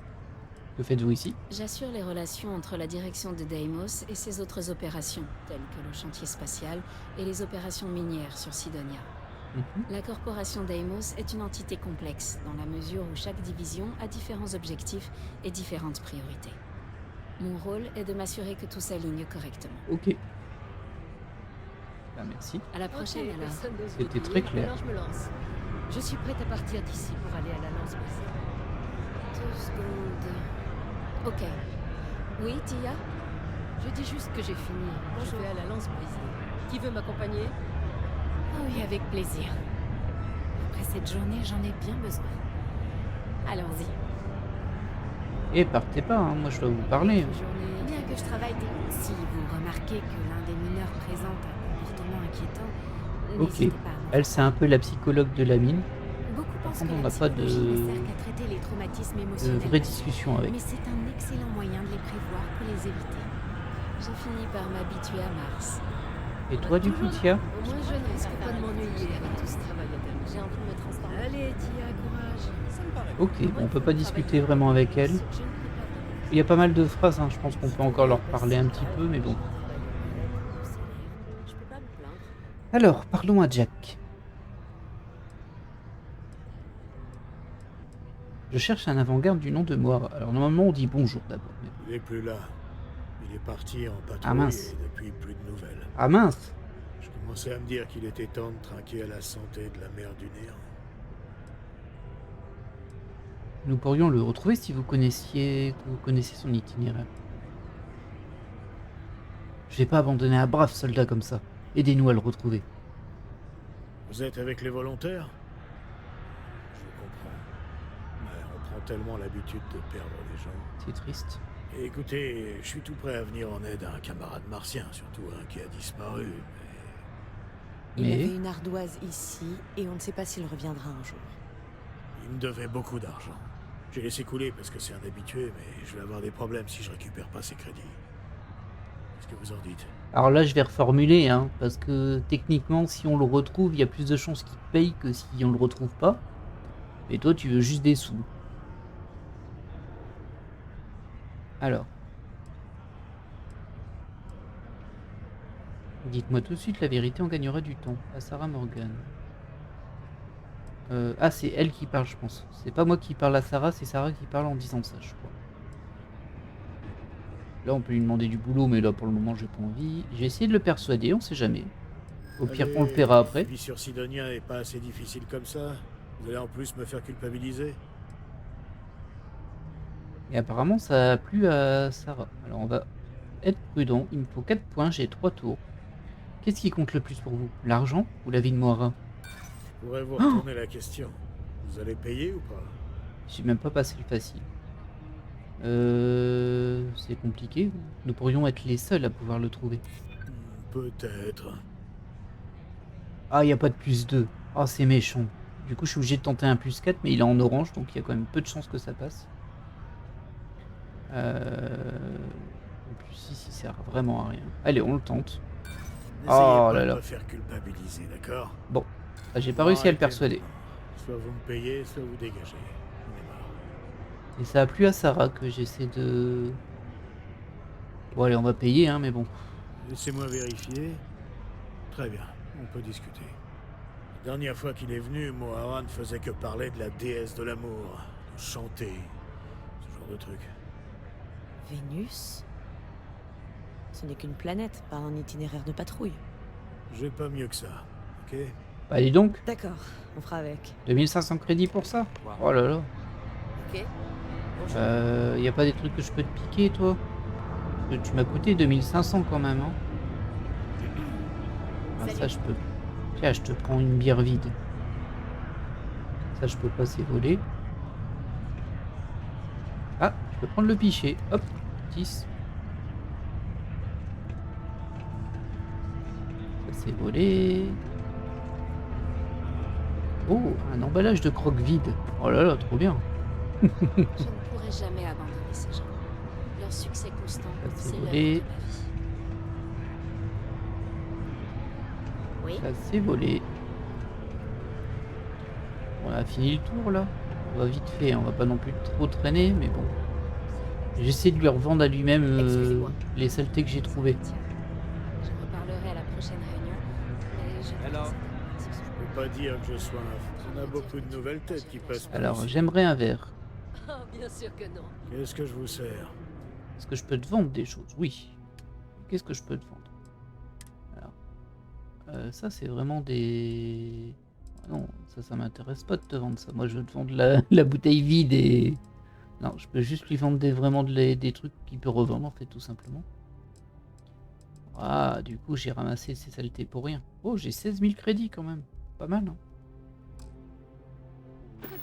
Que faites-vous ici? J'assure les relations entre la direction de Deimos et ses autres opérations, telles que le chantier spatial et les opérations minières sur Sidonia. La corporation Deimos est une entité complexe, dans la mesure où chaque division a différents objectifs et différentes priorités. Mon rôle est de m'assurer que tout s'aligne correctement. Ok. Bah, merci. À la prochaine, Ok, alors. personne n'ose C'était me très dire, clair. alors je me lance. Je suis prête à partir d'ici pour aller à la lance brisée. 2 secondes. Ok. Oui, Tia? Je dis juste que j'ai fini. Bonjour. Je vais à la lance brisée. Qui veut m'accompagner? Oui, avec plaisir. Après cette journée, j'en ai bien besoin. Allons-y. Et partez pas, hein, moi je dois vous parler. Bien que je travaille si vous remarquez que l'un des mineurs présente un comportement inquiétant, Ok. n'hésitez pas. Elle, c'est un peu la psychologue de la mine. Beaucoup par contre, on n'a la pas psychologie ne de sert qu'à traiter les traumatismes émotionnels vraie passés, discussion avec. mais c'est un excellent moyen de les prévoir pour les éviter. J'ai fini par m'habituer à Mars. Et toi, du coup, Tia? Au moins, je ne risque pas de m'ennuyer avec tout ce travail à terminer. J'ai envie de me transformer. Allez, Tia, courage. Ok, bon, on peut pas discuter vraiment avec elle. Il y a pas mal de phrases, hein, je pense qu'on peut encore leur parler un petit peu, mais bon. Je peux pas me plaindre. Alors, parlons à Jack. Je cherche un avant-garde du nom de Moira. Alors, normalement, on dit bonjour d'abord. mais- Il est plus là. Il est parti en patrouille Ah, mince. et depuis plus de nouvelles. Ah mince! Je commençais à me dire qu'il était temps de trinquer à la santé de la mère du néant. Nous pourrions le retrouver si vous connaissiez son itinéraire. Je vais pas abandonner un brave soldat comme ça. Aidez-nous à le retrouver. Vous êtes avec les volontaires? Je comprends. Mais on prend tellement l'habitude de perdre les gens. C'est triste. Et écoutez, je suis tout prêt à venir en aide à un camarade martien, surtout un qui a disparu, Il Mais- avait une ardoise ici, et on ne sait pas s'il reviendra un jour. il me devait beaucoup d'argent. J'ai laissé couler parce que c'est un habitué, mais je vais avoir des problèmes si je récupère pas ses crédits. Qu'est-ce que vous en dites? Alors là, je vais reformuler, hein, parce que techniquement, si on le retrouve, il y a plus de chances qu'il te paye que si on le retrouve pas. Et toi, tu veux juste des sous. Alors. Dites-moi tout de suite la vérité, on gagnera du temps. À Sarah Morgan. Ah, c'est elle qui parle, je pense. C'est pas moi qui parle à Sarah, c'est Sarah qui parle en disant ça, je crois. Là, on peut lui demander du boulot, mais là, pour le moment, j'ai pas envie. J'ai essayé de le persuader, on sait jamais. Au pire, on le paiera après. La vie sur Sidonia est pas assez difficile comme ça. Vous allez en plus me faire culpabiliser? Et apparemment, ça a plu à Sarah. Alors, on va être prudent. Il me faut 4 points, j'ai 3 tours. Qu'est-ce qui compte le plus pour vous? L'argent ou la vie de Moira? Je pourrais vous retourner la question. Vous allez payer ou pas? J'ai même pas passé le facile. C'est compliqué. Nous pourrions être les seuls à pouvoir le trouver. Peut-être. Ah, il n'y a pas de plus 2. Ah, c'est méchant. Du coup, je suis obligé de tenter un plus 4, mais il est en orange, donc il y a quand même peu de chances que ça passe. En plus, ici, il sert vraiment à rien. Allez, on le tente. N'essayez Oh pas là de là. me faire culpabiliser, d'accord? Bon, ah, j'ai pas réussi à le Arrêtez persuader. maintenant. Soit vous me payez, soit vous dégagez. On est marre. Et ça a plu à Sarah que j'essaie de... Bon, allez, on va payer, hein, mais bon. Laissez-moi vérifier. Très bien, on peut discuter. La dernière fois qu'il est venu, Moira ne faisait que parler de la déesse de l'amour, de chanter, ce genre de truc. Vénus? Ce n'est qu'une planète, pas un itinéraire de patrouille. J'ai pas mieux que ça, ok? Bah, dis donc, D'accord, on fera avec. 2500 crédits pour ça? Oh là là. Ok. Y a pas des trucs que je peux te piquer, toi? Parce que tu m'as coûté 2500 quand même, hein. Ah, ça, je peux. Tiens, je te prends une bière vide. Ça, je peux pas, c'est volé. Ah, je peux prendre le pichet. Hop, 10. Ça, c'est volé. Oh, un emballage de croque vide. Oh là là, trop bien. Je ne pourrai jamais abandonner ces gens. Leur succès constant, c'est c'est l'œuvre de ma volé. vie. Oui. Ça c'est volé. On a fini le tour là. On va vite fait, on va pas non plus trop traîner, mais bon. J'essaie de lui revendre à lui-même les saletés que j'ai trouvées. Je reparlerai à la prochaine réunion. Mais je Alors, Je peux pas dire que je sois un... On a beaucoup de nouvelles têtes qui passent par Alors ici. j'aimerais un verre. Oh, bien sûr que non. Qu'est-ce que je vous sers? Est-ce que je peux te vendre des choses? Oui. Qu'est-ce que je peux te vendre? Alors, ça c'est vraiment des... Ah non, ça m'intéresse pas de te vendre ça. Moi je veux te vendre la bouteille vide et... Non, je peux juste lui vendre des trucs qu'il peut revendre en fait, tout simplement. Ah, du coup j'ai ramassé ces saletés pour rien. Oh, j'ai 16 000 crédits quand même. Pas mal, hein.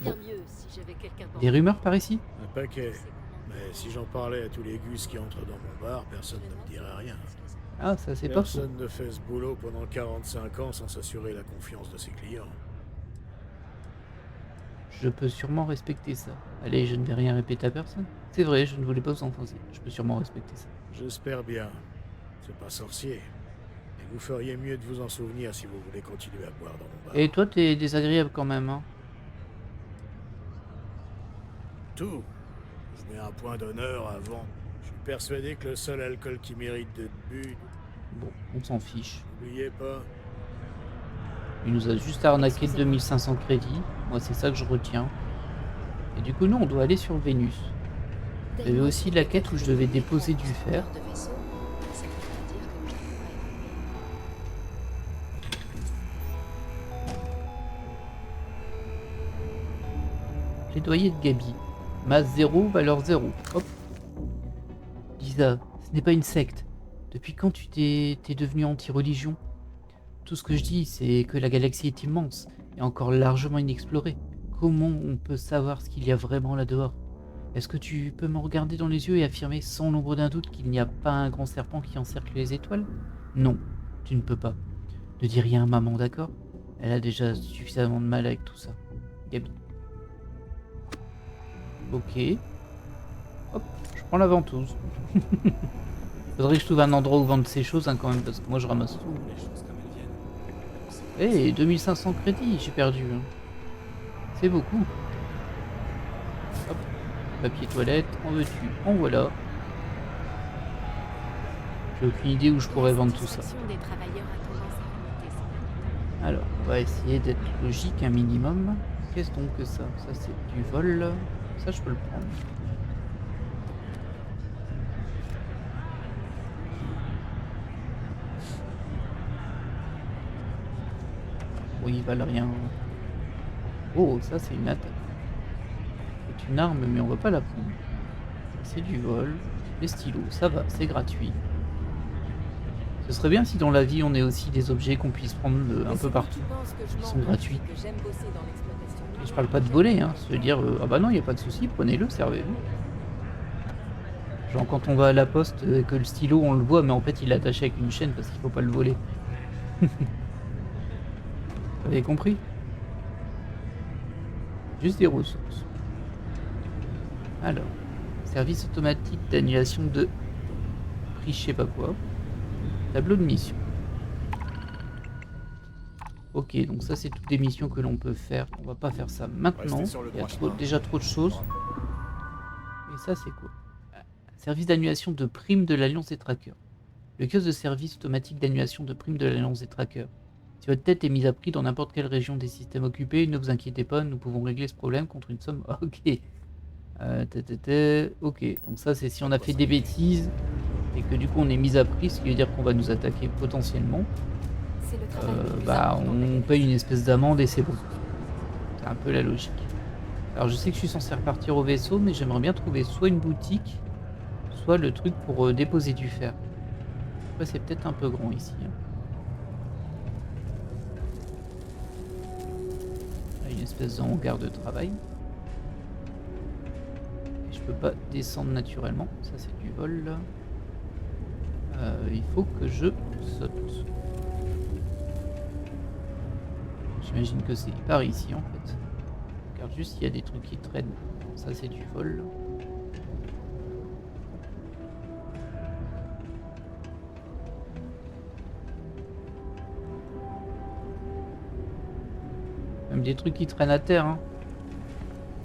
Bien mieux si j'avais quelqu'un pour... Des rumeurs par ici? Un paquet. Mais si j'en parlais à tous les gus qui entrent dans mon bar, personne ne me dirait rien. Ah, ça c'est pas faux. Personne ne fait ce boulot pendant 45 ans sans s'assurer la confiance de ses clients. Je peux sûrement respecter ça. Allez, je ne vais rien répéter à personne. C'est vrai, je ne voulais pas vous enfoncer. Je peux sûrement respecter ça. J'espère bien. C'est pas sorcier. Et vous feriez mieux de vous en souvenir si vous voulez continuer à boire dans mon bar. Et toi, t'es désagréable quand même, hein. Tout. Je mets un point d'honneur avant. Je suis persuadé que le seul alcool qui mérite d'être bu... Bon, on s'en fiche. N'oubliez pas. Il nous a juste arnaqué 2500 crédits. Moi, c'est ça que je retiens. Et du coup, nous, on doit aller sur Vénus. Il y avait aussi la quête où je devais déposer du fer. Plaidoyer de Gabi. Masse 0, valeur 0. Hop. Lisa, ce n'est pas une secte. Depuis quand t'es devenu anti-religion? Tout ce que je dis, c'est que la galaxie est immense et encore largement inexplorée. Comment on peut savoir ce qu'il y a vraiment là-dehors? Est-ce que tu peux me regarder dans les yeux et affirmer sans l'ombre d'un doute qu'il n'y a pas un grand serpent qui encercle les étoiles? Non, tu ne peux pas. Ne dis rien à maman, d'accord? Elle a déjà suffisamment de mal avec tout ça. Gabi. Ok. Hop, je prends la ventouse. Faudrait que je trouve un endroit où vendre ces choses, hein, quand même, parce que moi je ramasse tout. Eh, 2500 crédits, j'ai perdu. Hein. C'est beaucoup. Hop, papier toilette, en veux-tu? En voilà. J'ai aucune idée où je pourrais vendre tout ça. Alors, on va essayer d'être logique un minimum. Qu'est-ce donc que ça? Ça c'est du vol. Ça je peux le prendre. Oui, ils valent rien. Oh, ça c'est une attaque. C'est une arme, mais on va pas la prendre. C'est du vol. Les stylos, ça va, c'est gratuit. Ce serait bien si dans la vie on ait aussi des objets qu'on puisse prendre un peu partout. Ils sont gratuits. Et je parle pas de voler, hein. Se dire, ah bah non, il n'y a pas de souci, prenez-le, servez-vous. Genre quand on va à la poste et que le stylo on le voit, mais en fait il est attaché avec une chaîne parce qu'il faut pas le voler. Vous avez compris? Juste des ressources. Alors, service automatique d'annulation de prix, je sais pas quoi. Tableau de mission. Ok, donc ça c'est toutes des missions que l'on peut faire. On va pas faire ça maintenant. Il y a déjà trop de choses. Et ça c'est quoi? Service d'annulation de primes de l'Alliance des Trackers. Le kiosque de service automatique d'annulation de primes de l'Alliance des Trackers. Si votre tête est mise à prix dans n'importe quelle région des systèmes occupés, ne vous inquiétez pas, nous pouvons régler ce problème contre une somme... Ok. Ok, donc ça c'est si on a fait des bêtises et que du coup on est mis à prix, ce qui veut dire qu'on va nous attaquer potentiellement. Bah on paye une espèce d'amende et c'est bon. C'est un peu la logique. Alors je sais que je suis censé repartir au vaisseau, mais j'aimerais bien trouver soit une boutique, soit le truc pour déposer du fer. Après c'est peut-être un peu grand ici. Hein. Une espèce de hangar de travail. Et je peux pas descendre naturellement. Ça c'est du vol là. Il faut que je saute. J'imagine que c'est par ici en fait. Regarde juste s'il y a des trucs qui traînent. Ça c'est du vol. Même des trucs qui traînent à terre. Hein.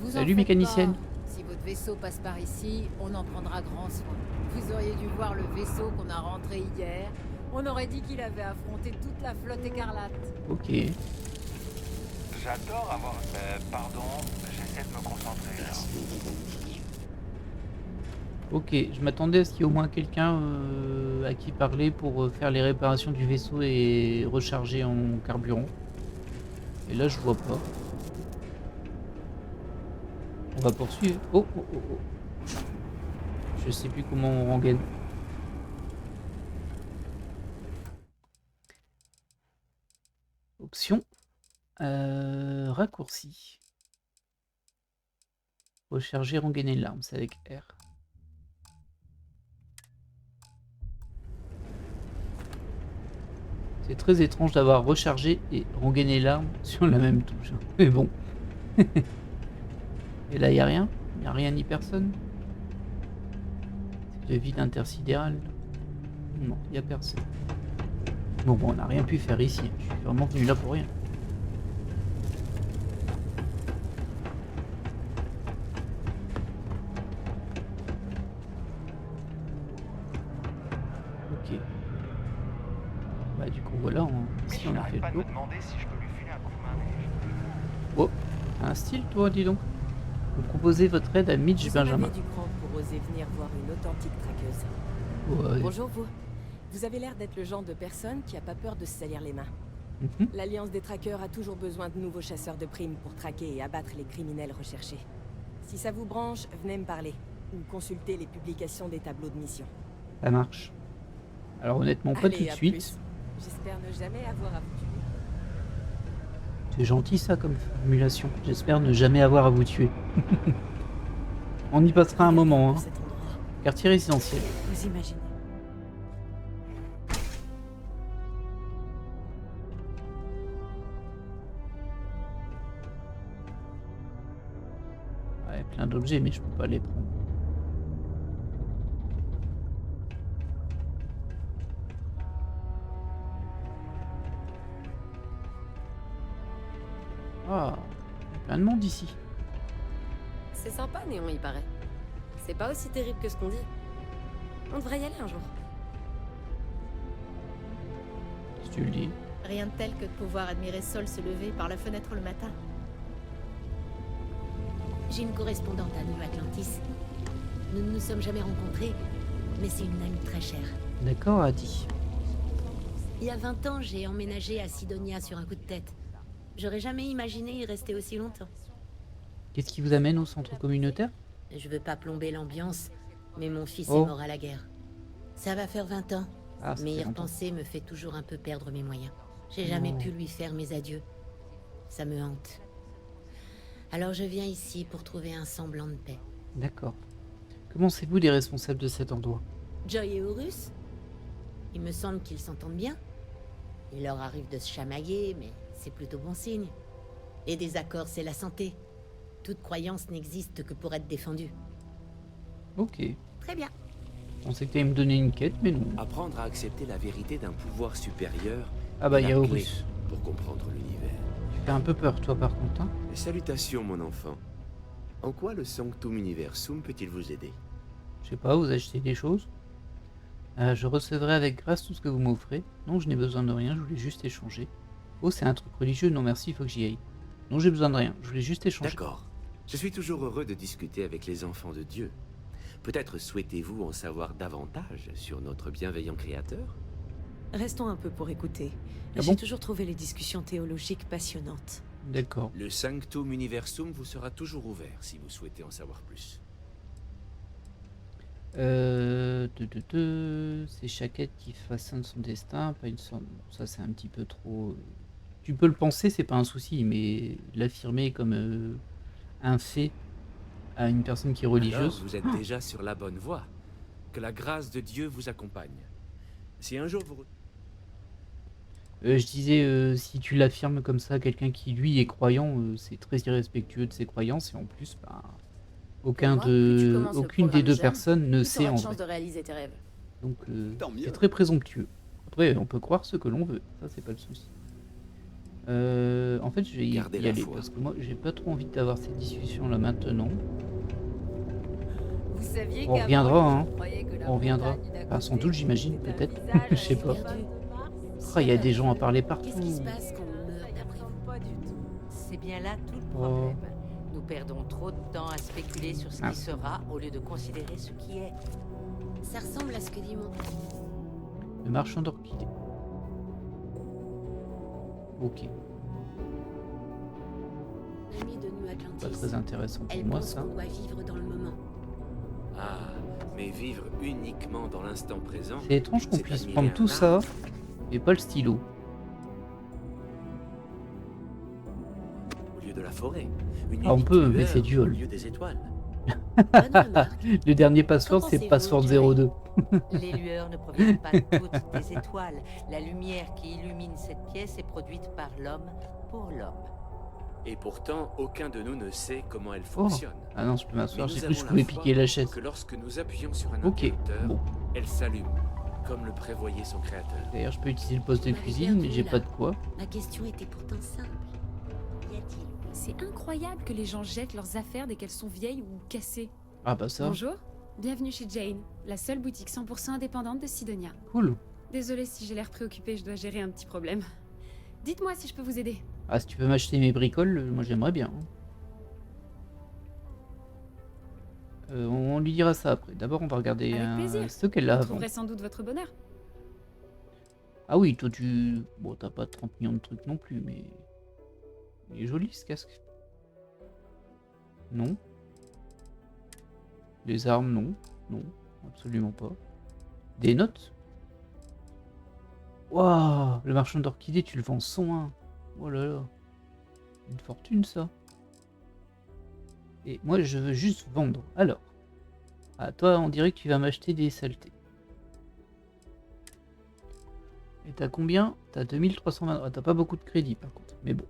Salut mécanicienne. Pas. Si votre vaisseau passe par ici, on en prendra grand soin. Vous auriez dû voir le vaisseau qu'on a rentré hier. On aurait dit qu'il avait affronté toute la flotte écarlate. Ok. J'adore avoir... pardon, j'essaie de me concentrer. Ok, je m'attendais à ce qu'il y ait au moins quelqu'un à qui parler pour faire les réparations du vaisseau et recharger en carburant. Et là je vois pas. On va poursuivre. Oh oh oh oh. Je sais plus comment on rengaine. Option. Raccourci. Recharger, rengainer l'arme, c'est avec R. C'est très étrange d'avoir rechargé et rengainé l'arme sur la même touche. Mais bon. Et là, il n'y a rien? Il n'y a rien ni personne? C'est le vide intersidéral. Non, il n'y a personne. Bon, on n'a rien pu faire ici. Je suis vraiment venu là pour rien. Ok. Bah du coup voilà, ici on a fait le tour. Oh, un style toi, dis donc. Vous proposez votre aide à Mitch Benjamin. Du cran pour oser venir voir une authentique traqueuse. Ouais. Bonjour vous. Vous avez l'air d'être le genre de personne qui a pas peur de se salir les mains. L'Alliance des traqueurs a toujours besoin de nouveaux chasseurs de primes pour traquer et abattre les criminels recherchés. Si ça vous branche, venez me parler. Ou consultez les publications des tableaux de mission. Ça marche. Alors honnêtement, pas tout de suite. J'espère ne jamais avoir à vous tuer. C'est gentil ça comme formulation. J'espère ne jamais avoir à vous tuer. On y passera un moment. Hein. Quartier résidentiel. Vous imaginez. Ouais, plein d'objets, mais je peux pas les prendre. Ah, il y a plein de monde ici. C'est sympa, Néon, il paraît. C'est pas aussi terrible que ce qu'on dit. On devrait y aller un jour. Si tu le dis. Rien de tel que de pouvoir admirer Sol se lever par la fenêtre le matin. J'ai une correspondante à New Atlantis. Nous ne nous sommes jamais rencontrés, mais c'est une amie très chère. D'accord, Adi. Il y a 20 ans, j'ai emménagé à Sidonia sur un coup de tête. J'aurais jamais imaginé y rester aussi longtemps. Qu'est-ce qui vous amène au centre communautaire? Je veux pas plomber l'ambiance, mais mon fils est mort à la guerre. Ça va faire 20 ans, mais y repenser me fait toujours un peu perdre mes moyens. J'ai jamais pu lui faire mes adieux. Ça me hante. Alors je viens ici pour trouver un semblant de paix. D'accord. Comment savez-vous les responsables de cet endroit? Joy et Horus? Il me semble qu'ils s'entendent bien. Il leur arrive de se chamailler, mais c'est plutôt bon signe. Les désaccords, c'est la santé. Toute croyance n'existe que pour être défendue. Ok. Très bien. Je pensais que tu allais me donner une quête, mais non. Apprendre à accepter la vérité d'un pouvoir supérieur. Ah bah, il y a la clé Horus. pour comprendre l'univers. Tu fais un peu peur, toi, par contre. Hein. Salutations, mon enfant. En quoi le Sanctum Universum peut-il vous aider? Je sais pas, vous achetez des choses. Je recevrai avec grâce tout ce que vous m'offrez. Non, je n'ai besoin de rien, je voulais juste échanger. Oh, c'est un truc religieux? Non, merci, il faut que j'y aille. Non, j'ai besoin de rien, je voulais juste échanger. D'accord. Je suis toujours heureux de discuter avec les enfants de Dieu. Peut-être souhaitez-vous en savoir davantage sur notre bienveillant créateur? Restons un peu pour écouter. Ah J'ai bon toujours trouvé les discussions théologiques passionnantes. D'accord. Le Sanctum Universum vous sera toujours ouvert si vous souhaitez en savoir plus. C'est Chaquette qui façonne son destin, pas une sorte. Ça, c'est un petit peu trop. Tu peux le penser, c'est pas un souci, mais l'affirmer comme un fait à une personne qui est religieuse. Alors, vous êtes déjà sur la bonne voie. Que la grâce de Dieu vous accompagne. Si un jour vous... Je disais, si tu l'affirmes comme ça à quelqu'un qui lui est croyant, c'est très irrespectueux de ses croyances et en plus, bah, aucune des deux personnes ne sait en vrai. De réaliser tes rêves. Donc c'est très présomptueux. Après, on peut croire ce que l'on veut, ça c'est pas le souci. En fait, je vais y aller parce que moi, j'ai pas trop envie d'avoir cette discussion là maintenant. Vous saviez on reviendra, hein. On reviendra. Enfin, sans doute, j'imagine, peut-être. Je sais pas. Oh, il y a des gens à parler partout. Qu'est-ce qui se passe quand on meurt d'après vous? Pas du tout. C'est bien là tout le problème. Nous perdons trop de temps à spéculer sur ce qui sera au lieu de considérer ce qui est. Ça ressemble à ce que dit mon... Le marchand d'orchidées. Amie Ok. de New Atlantis. Pas très intéressant pour Elle moi pense ça. qu'on doit vivre dans le moment. Ah, mais vivre uniquement dans l'instant présent... C'est étrange qu'on c'est puisse admirer prendre un tout ça arbre. et pas le stylo. Au lieu de la forêt. Une Ah, on unique peut, mais lueur c'est du au hall. lieu des étoiles. Le dernier password, Qu'en c'est pensez-vous, password Jerry 02. Les lueurs ne proviennent pas toutes des étoiles. La lumière qui illumine cette pièce est produite par l'homme pour l'homme. Et pourtant, aucun de nous ne sait comment elle Oh. fonctionne. Ah non, je peux m'asseoir, Mais j'ai nous cru que je avons pouvais la piquer foi la chaise. que lorsque nous appuyons sur un Ok, interrupteur, bon. elle s'allume, comme le prévoyait son créateur. D'ailleurs, je peux utiliser le poste de Vous m'avez cuisine, mais perdu, j'ai là. pas de quoi. Ma question était pourtant simple. Y a-t-il? C'est incroyable que les gens jettent leurs affaires dès qu'elles sont vieilles ou cassées. Ah bah ça. Bonjour, bienvenue chez Jane, la seule boutique 100% indépendante de Sidonia. Cool. Désolée si j'ai l'air préoccupée, je dois gérer un petit problème. Dites-moi si je peux vous aider. Ah, si tu peux m'acheter mes bricoles, moi j'aimerais bien. On lui dira ça après. D'abord, on va regarder Avec plaisir. ce qu'elle a Vous avant. trouverez sans doute votre bonheur. Ah oui, toi tu... Bon, t'as pas 30 millions de trucs non plus, mais... Il est joli ce casque. Non. Les armes, non. Non, absolument pas. Des notes. Waouh, le marchand d'orchidées, tu le vends 101. Oh là là. Une fortune ça. Et moi je veux juste vendre. Alors. Ah, toi on dirait que tu vas m'acheter des saletés. Et t'as combien? T'as 2320. Ah, t'as pas beaucoup de crédit par contre. Mais bon.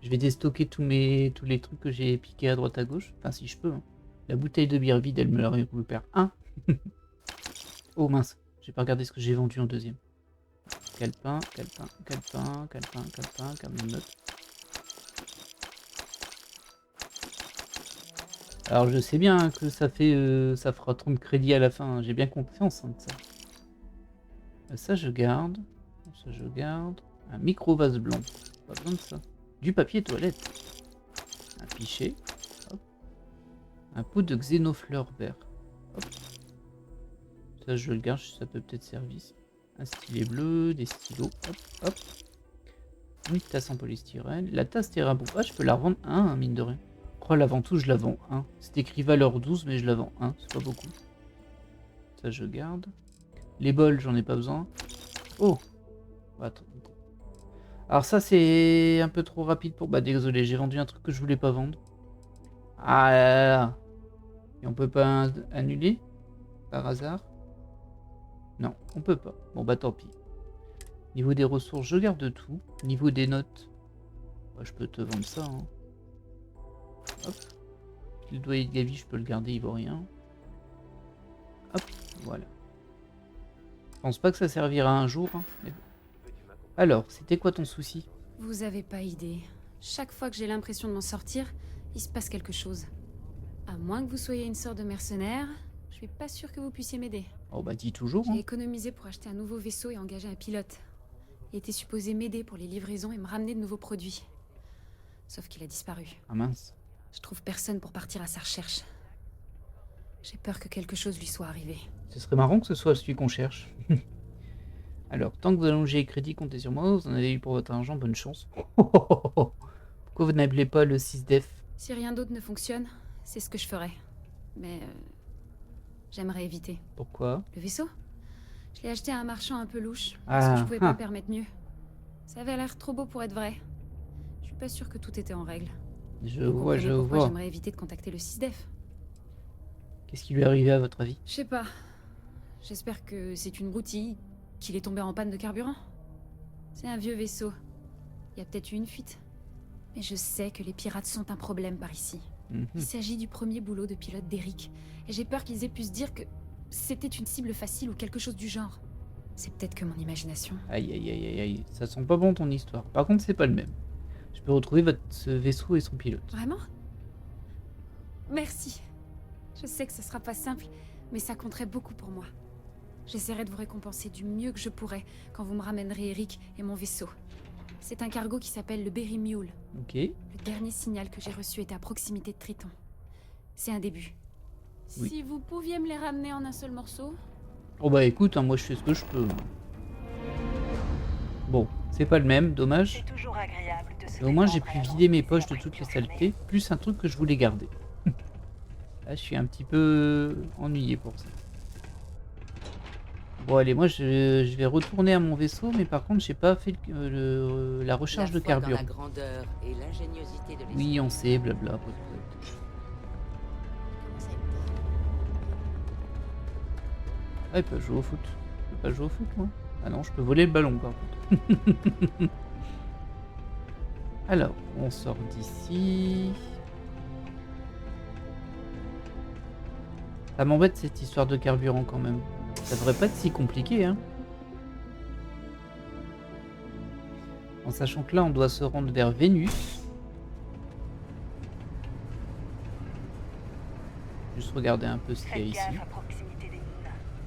Je vais déstocker tous les trucs que j'ai piqués à droite à gauche. Enfin si je peux. Hein. La bouteille de bière vide, elle me la récupère 1. Oh mince. J'ai pas regardé ce que j'ai vendu en deuxième. Calepin, calepin, calepin, calepin, calepin, carnet de notes. Alors je sais bien que ça fait ça fera 30 crédits à la fin, hein. J'ai bien confiance en ça. Ça je garde. Ça je garde. Un micro vase blanc. Pas besoin de ça. Du papier toilette. Un pichet. Hop. Un pot de xénofleur vert. Hop. Ça je le garde, ça peut peut-être servir. Un stylet bleu, des stylos. Hop, hop. Une tasse en polystyrène. La tasse Terrabo. Ah, je peux la revendre 1, mine de rien. Oh, la ventouse, je la vends 1. C'est écrit valeur 12, mais je la vends 1. C'est pas beaucoup. Ça, je garde. Les bols, j'en ai pas besoin. Oh. Attends. Alors ça, c'est un peu trop rapide pour... Bah, désolé, j'ai vendu un truc que je voulais pas vendre. Ah là là. Et on peut pas annuler par hasard? Non, on peut pas. Bon, bah tant pis. Niveau des ressources, je garde tout. Niveau des notes, bah, je peux te vendre ça. Hein. Hop. Le doigt de Gavi, je peux le garder, il vaut rien. Hop, voilà. Je pense pas que ça servira un jour. Hein, mais bon. Alors, c'était quoi ton souci? Vous avez pas idée. Chaque fois que j'ai l'impression de m'en sortir, il se passe quelque chose. À moins que vous soyez une sorte de mercenaire, je suis pas sûre que vous puissiez m'aider. Oh bah dis toujours. J'ai Hein. économisé pour acheter un nouveau vaisseau et engager un pilote. Il était supposé m'aider pour les livraisons et me ramener de nouveaux produits. Sauf qu'il a disparu. Ah mince. Je trouve personne pour partir à sa recherche. J'ai peur que quelque chose lui soit arrivé. Ce serait marrant que ce soit celui qu'on cherche. Alors, tant que vous allongez les crédits, comptez sur moi. Vous en avez eu pour votre argent, bonne chance. Pourquoi vous n'appelez pas le 6def? Si rien d'autre ne fonctionne, c'est ce que je ferai. Mais j'aimerais éviter. Pourquoi? Le vaisseau? Je l'ai acheté à un marchand un peu louche, Ah, parce que je pouvais pas ah. me permettre mieux. Ça avait l'air trop beau pour être vrai. Je suis pas sûre que tout était en règle. Je Vous vois, comprenez je pourquoi vois. j'aimerais éviter de contacter le 6def. Qu'est-ce qui lui est arrivé à votre avis? Je sais pas. J'espère que c'est une broutille, qu'il est tombé en panne de carburant. C'est un vieux vaisseau. Il y a peut-être eu une fuite. Mais je sais que les pirates sont un problème par ici. Il s'agit du premier boulot de pilote d'Eric. Et j'ai peur qu'ils aient pu se dire que c'était une cible facile ou quelque chose du genre. C'est peut-être que mon imagination. Aïe aïe aïe aïe aïe, ça sent pas bon ton histoire. Par contre, c'est pas le même. Je peux retrouver ce vaisseau et son pilote. Vraiment? Merci. Je sais que ce sera pas simple, mais ça compterait beaucoup pour moi. J'essaierai de vous récompenser du mieux que je pourrai quand vous me ramènerez Eric et mon vaisseau. C'est un cargo qui s'appelle le Berry Mule. Ok. Le dernier signal que j'ai reçu était à proximité de Triton. C'est un début. Oui. Si vous pouviez me les ramener en un seul morceau. Oh bah écoute, hein, moi je fais ce que je peux. Bon, c'est pas le même, dommage. Mais au moins j'ai pu vider mes poches de toutes les saletés, plus un truc que je voulais garder. Là je suis un petit peu ennuyé pour ça. Bon allez, moi je vais retourner à mon vaisseau, mais par contre j'ai pas fait la recharge de carburant. La grandeur et l'ingéniosité de Oui, on sait, blabla. Ah, il peut jouer au foot. Je peux pas jouer au foot, moi. Ah non, je peux voler le ballon, par contre. Alors, on sort d'ici. Ça m'embête cette histoire de carburant quand même. Ça devrait pas être si compliqué, hein. En sachant que là, on doit se rendre vers Vénus. Juste regarder un peu ce qu'il y a ici. Faites gaffe à proximité des mines.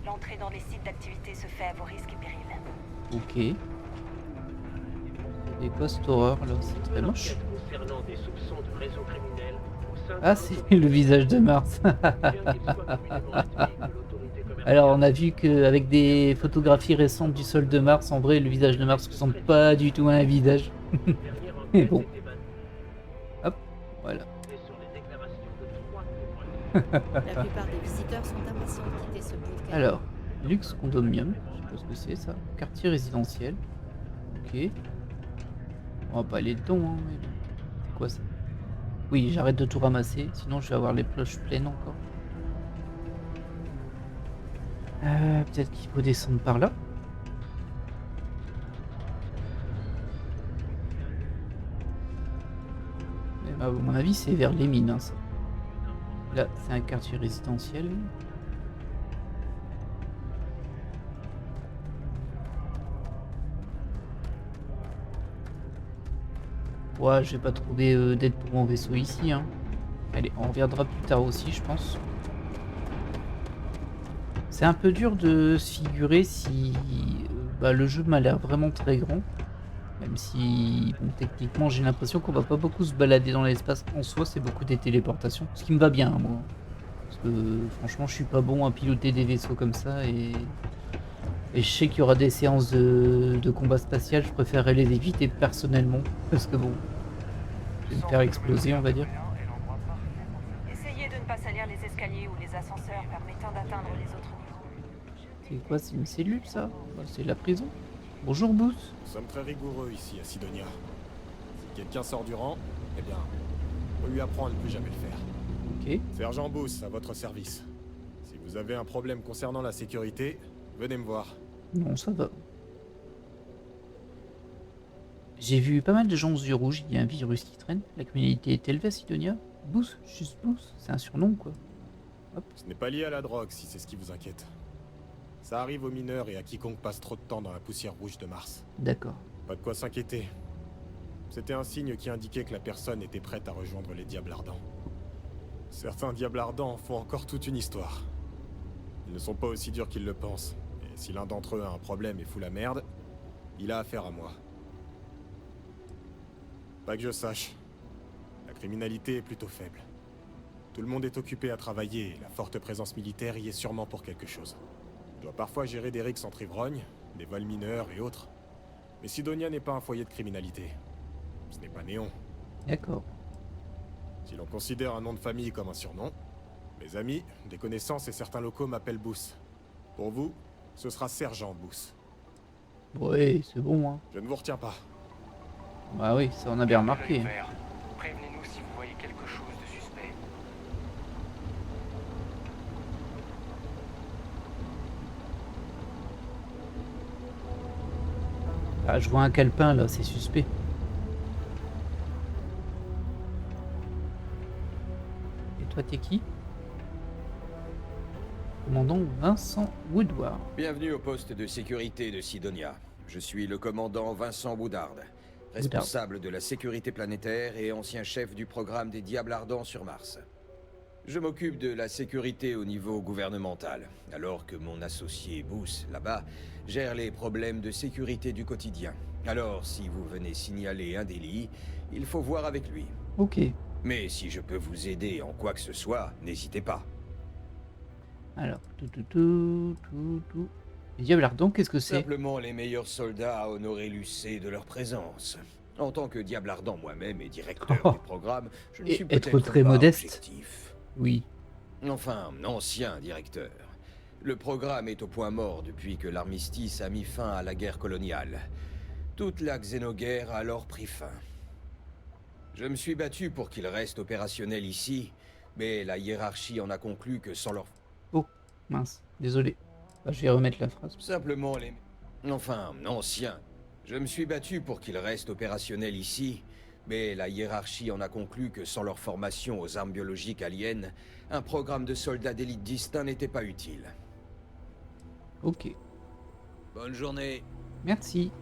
L'entrée dans les sites d'activité se fait à vos risques et périls. Ok. Des postes horreur là, c'est très moche. Ah, c'est le visage de Mars. Alors, on a vu qu'avec des photographies récentes du sol de Mars, en vrai, le visage de Mars ne ressemble pas du tout à un visage. Mais bon. Hop, voilà. La plupart des visiteurs sont impatients de quitter ce bout de Alors, luxe condominium, je sais pas ce que c'est ça. Quartier résidentiel. Ok. On va pas aller dedans, hein, mais bon. C'est quoi ça? Oui, j'arrête de tout ramasser, sinon je vais avoir les poches pleines encore. Peut-être qu'il faut descendre par là. Mais à mon avis, c'est vers les mines, hein, ça. Là, c'est un quartier résidentiel. Ouais, je vais pas trouver d'aide pour mon vaisseau ici, hein. Allez, on reviendra plus tard aussi, je pense. C'est un peu dur de se figurer si le jeu m'a l'air vraiment très grand. Même si, bon, techniquement, j'ai l'impression qu'on va pas beaucoup se balader dans l'espace. En soi, c'est beaucoup des téléportations. Ce qui me va bien, moi. Parce que, franchement, je suis pas bon à piloter des vaisseaux comme ça. Et je sais qu'il y aura des séances de combat spatial. Je préférerais les éviter personnellement. Parce que, bon, je vais me faire exploser, on va dire. Essayez de ne pas salir les escaliers ou les ascenseurs permettant d'atteindre les autres niveaux. C'est quoi, c'est une cellule, ça? C'est la prison. Bonjour, Booth. Nous sommes très rigoureux ici à Sidonia. Si quelqu'un sort du rang, eh bien, on lui apprend à ne plus jamais le faire. Ok. Sergent Booth, à votre service. Si vous avez un problème concernant la sécurité, venez me voir. Non, ça va. J'ai vu pas mal de gens aux yeux rouges, il y a un virus qui traîne. La criminalité est élevée à Sidonia. Booth, juste Booth, c'est un surnom, quoi. Hop. Ce n'est pas lié à la drogue, si c'est ce qui vous inquiète. Ça arrive aux mineurs et à quiconque passe trop de temps dans la poussière rouge de Mars. D'accord. Pas de quoi s'inquiéter. C'était un signe qui indiquait que la personne était prête à rejoindre les Diables Ardents. Certains Diables Ardents font encore toute une histoire. Ils ne sont pas aussi durs qu'ils le pensent. Et si l'un d'entre eux a un problème et fout la merde, il a affaire à moi. Pas que je sache. La criminalité est plutôt faible. Tout le monde est occupé à travailler et la forte présence militaire y est sûrement pour quelque chose. Je dois parfois gérer des rixes entre ivrognes, des vols mineurs et autres. Mais Sidonia n'est pas un foyer de criminalité. Ce n'est pas Néon. D'accord. Si l'on considère un nom de famille comme un surnom, mes amis, des connaissances et certains locaux m'appellent Booth. Pour vous, ce sera Sergent Booth. Oui, c'est bon, hein. Je ne vous retiens pas. Bah oui, ça on a bien remarqué. Prévenez-nous si vous voyez quelque chose de suspect. Ah, je vois un calepin là, c'est suspect. Et toi, t'es qui? Commandant Vincent Woodward. Bienvenue au poste de sécurité de Sidonia. Je suis le commandant Vincent Woodard, responsable de la sécurité planétaire et ancien chef du programme des Diables Ardents sur Mars. Je m'occupe de la sécurité au niveau gouvernemental, alors que mon associé Booth, là-bas, gère les problèmes de sécurité du quotidien. Alors, si vous venez signaler un délit, il faut voir avec lui. Ok. Mais si je peux vous aider en quoi que ce soit, n'hésitez pas. Alors, Les Diables Ardents, qu'est-ce que c'est? Simplement les meilleurs soldats à honorer l'UC de leur présence. En tant que Diable Ardent moi-même et directeur du programme, je ne suis peut-être très pas modeste. objectif. Oui. Enfin, ancien directeur. Le programme est au point mort depuis que l'armistice a mis fin à la guerre coloniale. Toute la xénoguerre a alors pris fin. Je me suis battu pour qu'il reste opérationnel ici, mais la hiérarchie en a conclu que sans leur... Oh, mince, désolé. Bah, je vais remettre la phrase. Simplement les... Enfin, ancien. Je me suis battu pour qu'il reste opérationnel ici, Mais la hiérarchie en a conclu que sans leur formation aux armes biologiques aliens, un programme de soldats d'élite distinct n'était pas utile. Ok. Bonne journée. Merci.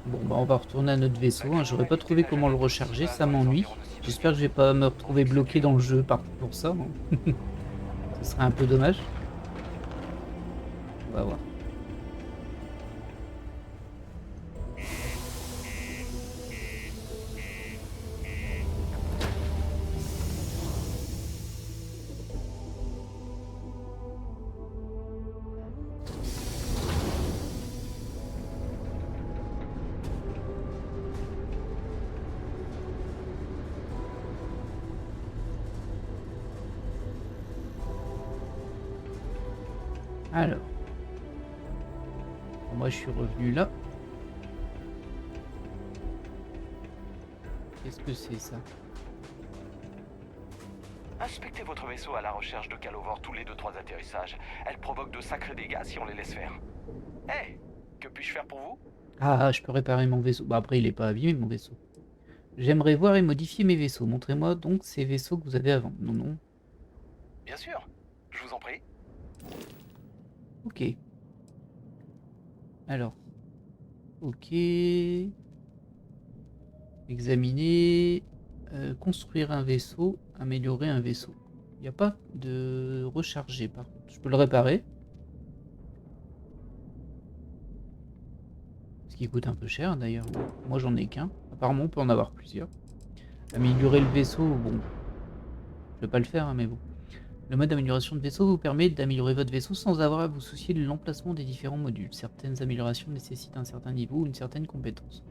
Bon bah on va retourner à notre vaisseau, hein. J'aurais pas trouvé comment le recharger, ça m'ennuie. J'espère que je vais pas me retrouver bloqué dans le jeu pour ça. Hein. Ce serait un peu dommage. On va voir. Alors, moi je suis revenu là. Qu'est-ce que c'est ça? Inspectez votre vaisseau à la recherche de calovores tous les 2-3 atterrissages. Elle provoque de sacrés dégâts si on les laisse faire. Hé, que puis-je faire pour vous? Ah, je peux réparer mon vaisseau. Bah après il est pas abîmé mon vaisseau. J'aimerais voir et modifier mes vaisseaux. Montrez-moi donc ces vaisseaux que vous avez avant. Non, non. Bien sûr, je vous en prie. Ok. Alors. Ok. Examiner. Construire un vaisseau. Améliorer un vaisseau. Il n'y a pas de recharger par contre. Je peux le réparer. Ce qui coûte un peu cher d'ailleurs. Moi j'en ai qu'un. Apparemment on peut en avoir plusieurs. Améliorer le vaisseau, bon. Je vais pas le faire, hein, mais bon. Le mode d'amélioration de vaisseau vous permet d'améliorer votre vaisseau sans avoir à vous soucier de l'emplacement des différents modules. Certaines améliorations nécessitent un certain niveau ou une certaine compétence.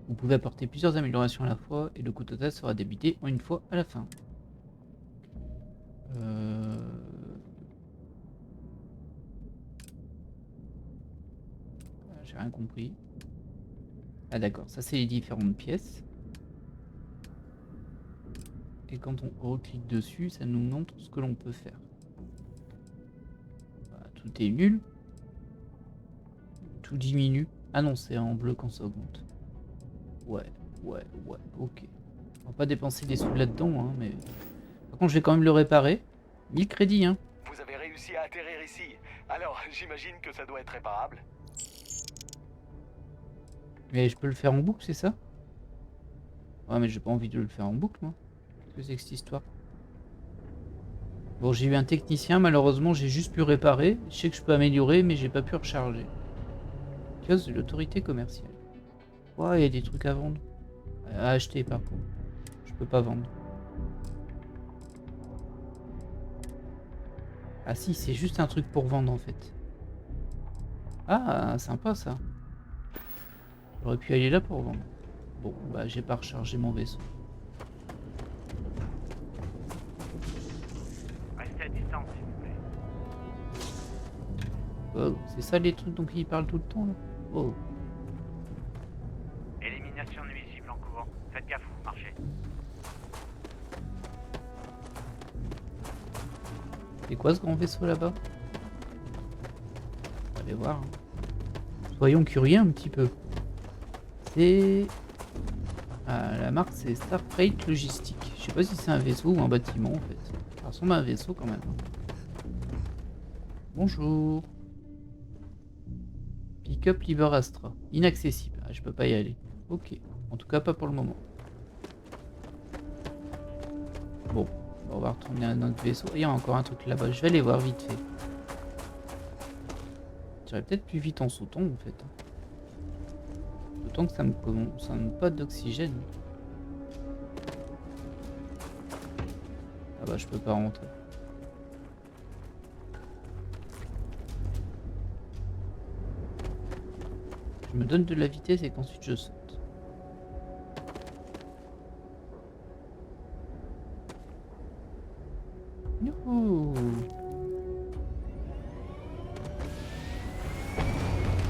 Vous pouvez apporter plusieurs améliorations à la fois et le coût total sera débité en une fois à la fin. J'ai rien compris. Ah d'accord, ça c'est les différentes pièces. Et quand on reclique dessus, ça nous montre ce que l'on peut faire. Voilà, tout est nul. Tout diminue. Ah non, c'est en bleu quand ça augmente. Ouais, ok. On va pas dépenser des sous là-dedans, hein, mais... Par contre, je vais quand même le réparer. 1000 crédits, hein. Vous avez réussi à atterrir ici. Alors, j'imagine que ça doit être réparable. Mais je peux le faire en boucle, c'est ça? Ouais, mais j'ai pas envie de le faire en boucle, moi. Qu'est-ce que c'est que cette histoire? Bon, j'ai eu un technicien, malheureusement, j'ai juste pu réparer. Je sais que je peux améliorer, mais j'ai pas pu recharger. Kiosque de l'autorité commerciale. Ouais, il y a des trucs à vendre. À acheter, par contre. Je peux pas vendre. Ah si, c'est juste un truc pour vendre, en fait. Ah, sympa, ça. J'aurais pu aller là pour vendre. Bon, bah, j'ai pas rechargé mon vaisseau. Restez à distance, s'il vous plaît. Oh, c'est ça les trucs dont il parle tout le temps, là? Oh. Élimination nuisible en cours. Faites gaffe où vous marchez. C'est quoi ce grand vaisseau là-bas? On va aller voir. Soyons curieux un petit peu. C'est... Ah, la marque c'est Star Freight Logistique. Je sais pas si c'est un vaisseau ou un bâtiment en fait. Ça ressemble à un vaisseau quand même. Bonjour. Pick-up Liver Astra. Inaccessible. Ah, je peux pas y aller. Ok. En tout cas pas pour le moment. Bon. On va retourner à notre vaisseau. Il y a encore un truc là-bas. Je vais aller voir vite fait. J'irai peut-être plus vite en sautant en fait. D'autant que ça me consomme pas d'oxygène. Ah bah je peux pas rentrer. Je me donne de la vitesse et qu'ensuite je saute. Youhou.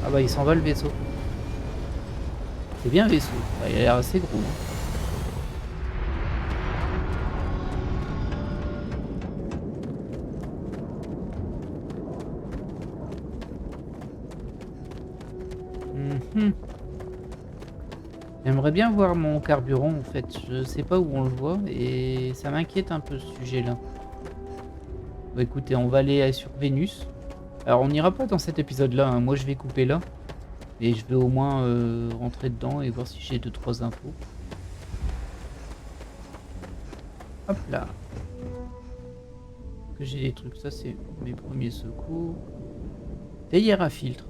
Ah bah il s'en va le vaisseau. C'est bien un vaisseau. Bah, il a l'air assez gros. J'aimerais bien voir mon carburant en fait, je sais pas où on le voit et ça m'inquiète un peu ce sujet-là. Bon écoutez, on va aller sur Vénus. Alors on n'ira pas dans cet épisode-là, hein. Moi je vais couper là. Et je vais au moins rentrer dedans et voir si j'ai 2-3 infos. Hop là. Que j'ai des trucs, ça c'est mes premiers secours. Théière à filtre.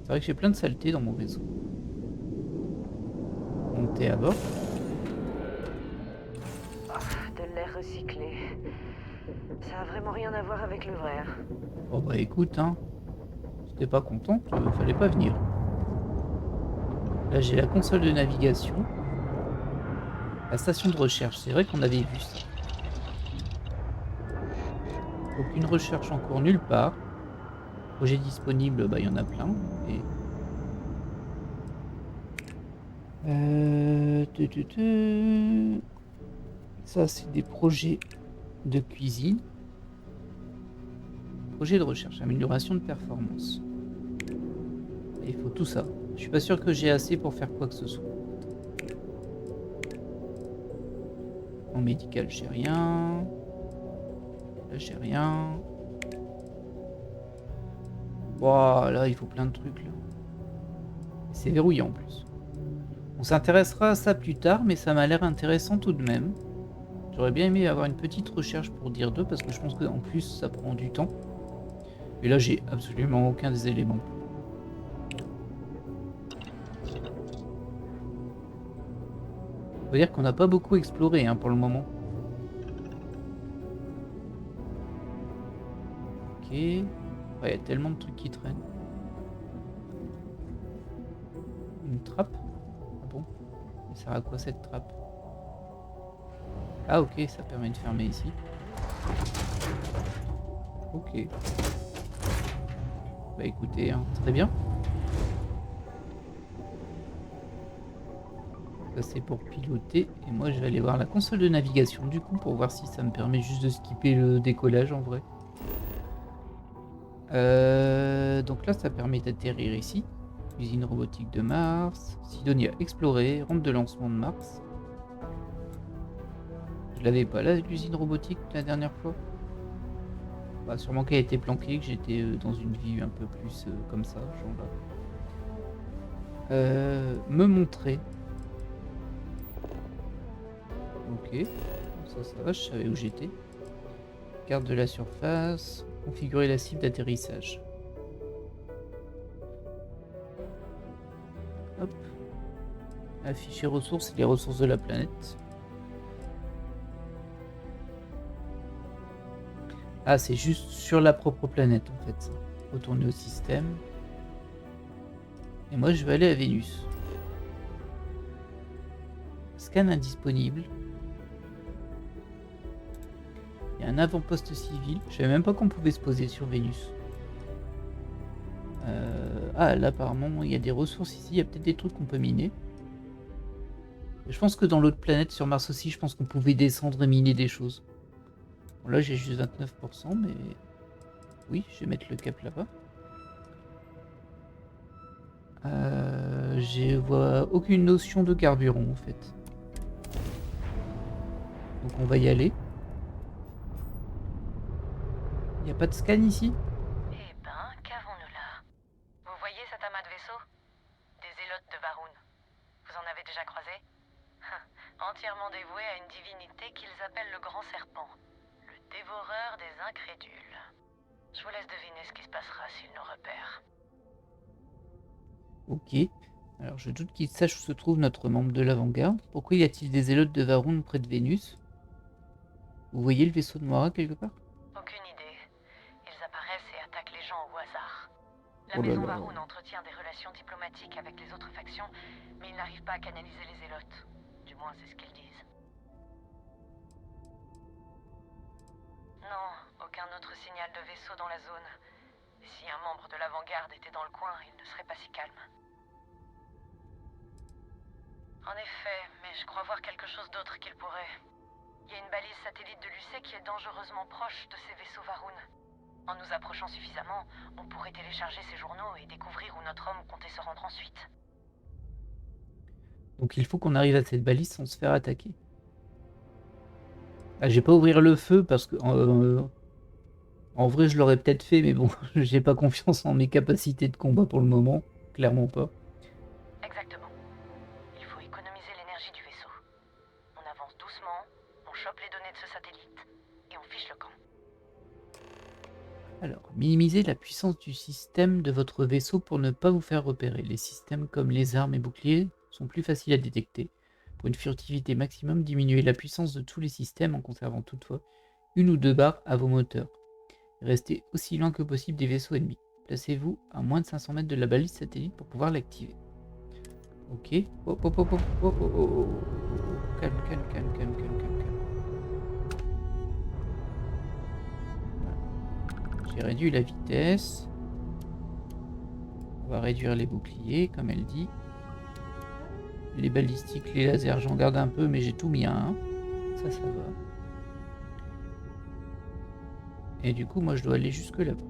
C'est vrai que j'ai plein de saleté dans mon vaisseau. Monter à bord. De l'air recyclé. Ça a vraiment rien à voir avec le vrai. Oh bah écoute, hein. Si t'es pas content, fallait pas venir. Là j'ai la console de navigation. La station de recherche, c'est vrai qu'on avait vu ça. Aucune recherche en cours nulle part. Projet disponible, bah il y en a plein. Et... Ça c'est des projets de cuisine. Projet de recherche, amélioration de performance. Et il faut tout ça. Je suis pas sûr que j'ai assez pour faire quoi que ce soit. En médical, j'ai rien. Là, j'ai rien. Wow, là, il faut plein de trucs là. C'est verrouillé en plus. On s'intéressera à ça plus tard, mais ça m'a l'air intéressant tout de même. J'aurais bien aimé avoir une petite recherche pour dire 2 parce que je pense qu'en plus ça prend du temps. Et là j'ai absolument aucun des éléments. Faut dire qu'on n'a pas beaucoup exploré hein, pour le moment. Ok. Ouais, y a tellement de trucs qui traînent. Une trappe? Ah bon? Ça sert à quoi cette trappe? Ah ok, ça permet de fermer ici. Ok. Bah écoutez, hein, très bien. Ça c'est pour piloter. Et moi je vais aller voir la console de navigation du coup pour voir si ça me permet juste de skipper le décollage en vrai. Donc là ça permet d'atterrir ici. Usine robotique de Mars. Sidonia explorée. Rampe de lancement de Mars. Je l'avais pas là, l'usine robotique, la dernière fois. Bah, sûrement qu'elle a été planquée, que j'étais dans une vie un peu plus comme ça, genre là. Me montrer. Ok. Ça va, je savais où j'étais. Carte de la surface. Configurer la cible d'atterrissage. Hop. Afficher ressources et les ressources de la planète. Ah, c'est juste sur la propre planète en fait. Retourner au système. Et moi je vais aller à Vénus. Scan indisponible. Il y a un avant-poste civil. Je savais même pas qu'on pouvait se poser sur Vénus. Ah là apparemment il y a des ressources ici. Il y a peut-être des trucs qu'on peut miner. Et je pense que dans l'autre planète, sur Mars aussi, je pense qu'on pouvait descendre et miner des choses. Bon, là j'ai juste 29%, mais oui, je vais mettre le cap là-bas. Je vois aucune notion de carburant en fait. Donc on va y aller. Il n'y a pas de scan ici? Eh ben, qu'avons-nous là? Vous voyez cet amas de vaisseaux? Des zélotes de Va'ruun. Vous en avez déjà croisé? Entièrement dévoués à une divinité qu'ils appellent le Grand Serpent. Le dévoreur des incrédules. Je vous laisse deviner ce qui se passera s'il nous repère. Ok. Alors je doute qu'il sache où se trouve notre membre de l'avant-garde. Pourquoi y a-t-il des zélotes de Va'ruun près de Vénus? Vous voyez le vaisseau de Moira quelque part? Aucune idée. Ils apparaissent et attaquent les gens au hasard. La Oh là maison là. Va'ruun entretient des relations diplomatiques avec les autres factions, mais ils n'arrivent pas à canaliser les zélotes. Du moins, c'est ce qu'ils disent. Non, aucun autre signal de vaisseau dans la zone. Si un membre de l'avant-garde était dans le coin, il ne serait pas si calme. En effet, mais je crois voir quelque chose d'autre qu'il pourrait. Il y a une balise satellite de l'UC qui est dangereusement proche de ces vaisseaux Va'ruun. En nous approchant suffisamment, on pourrait télécharger ces journaux et découvrir où notre homme comptait se rendre ensuite. Donc il faut qu'on arrive à cette balise sans se faire attaquer. Ah, je vais pas ouvrir le feu parce que en vrai je l'aurais peut-être fait, mais bon, j'ai pas confiance en mes capacités de combat pour le moment, clairement pas. Exactement. Il faut économiser l'énergie du vaisseau. On avance doucement, on chope les données de ce satellite et on fiche le camp. Alors, minimisez la puissance du système de votre vaisseau pour ne pas vous faire repérer. Les systèmes comme les armes et boucliers sont plus faciles à détecter. Pour une furtivité maximum, diminuez la puissance de tous les systèmes en conservant toutefois une ou deux barres à vos moteurs. Restez aussi loin que possible des vaisseaux ennemis. Placez-vous à moins de 500 mètres de la balise satellite pour pouvoir l'activer. Ok. Oh, oh, oh, oh, oh, oh, oh. Calme, calme, calme, calme, calme, calme, calme. Voilà. J'ai réduit la vitesse. On va réduire les boucliers, comme elle dit. Les balistiques, les lasers, j'en garde un peu, mais j'ai tout mis à 1. Ça va. Et du coup, moi, je dois aller jusque là-bas.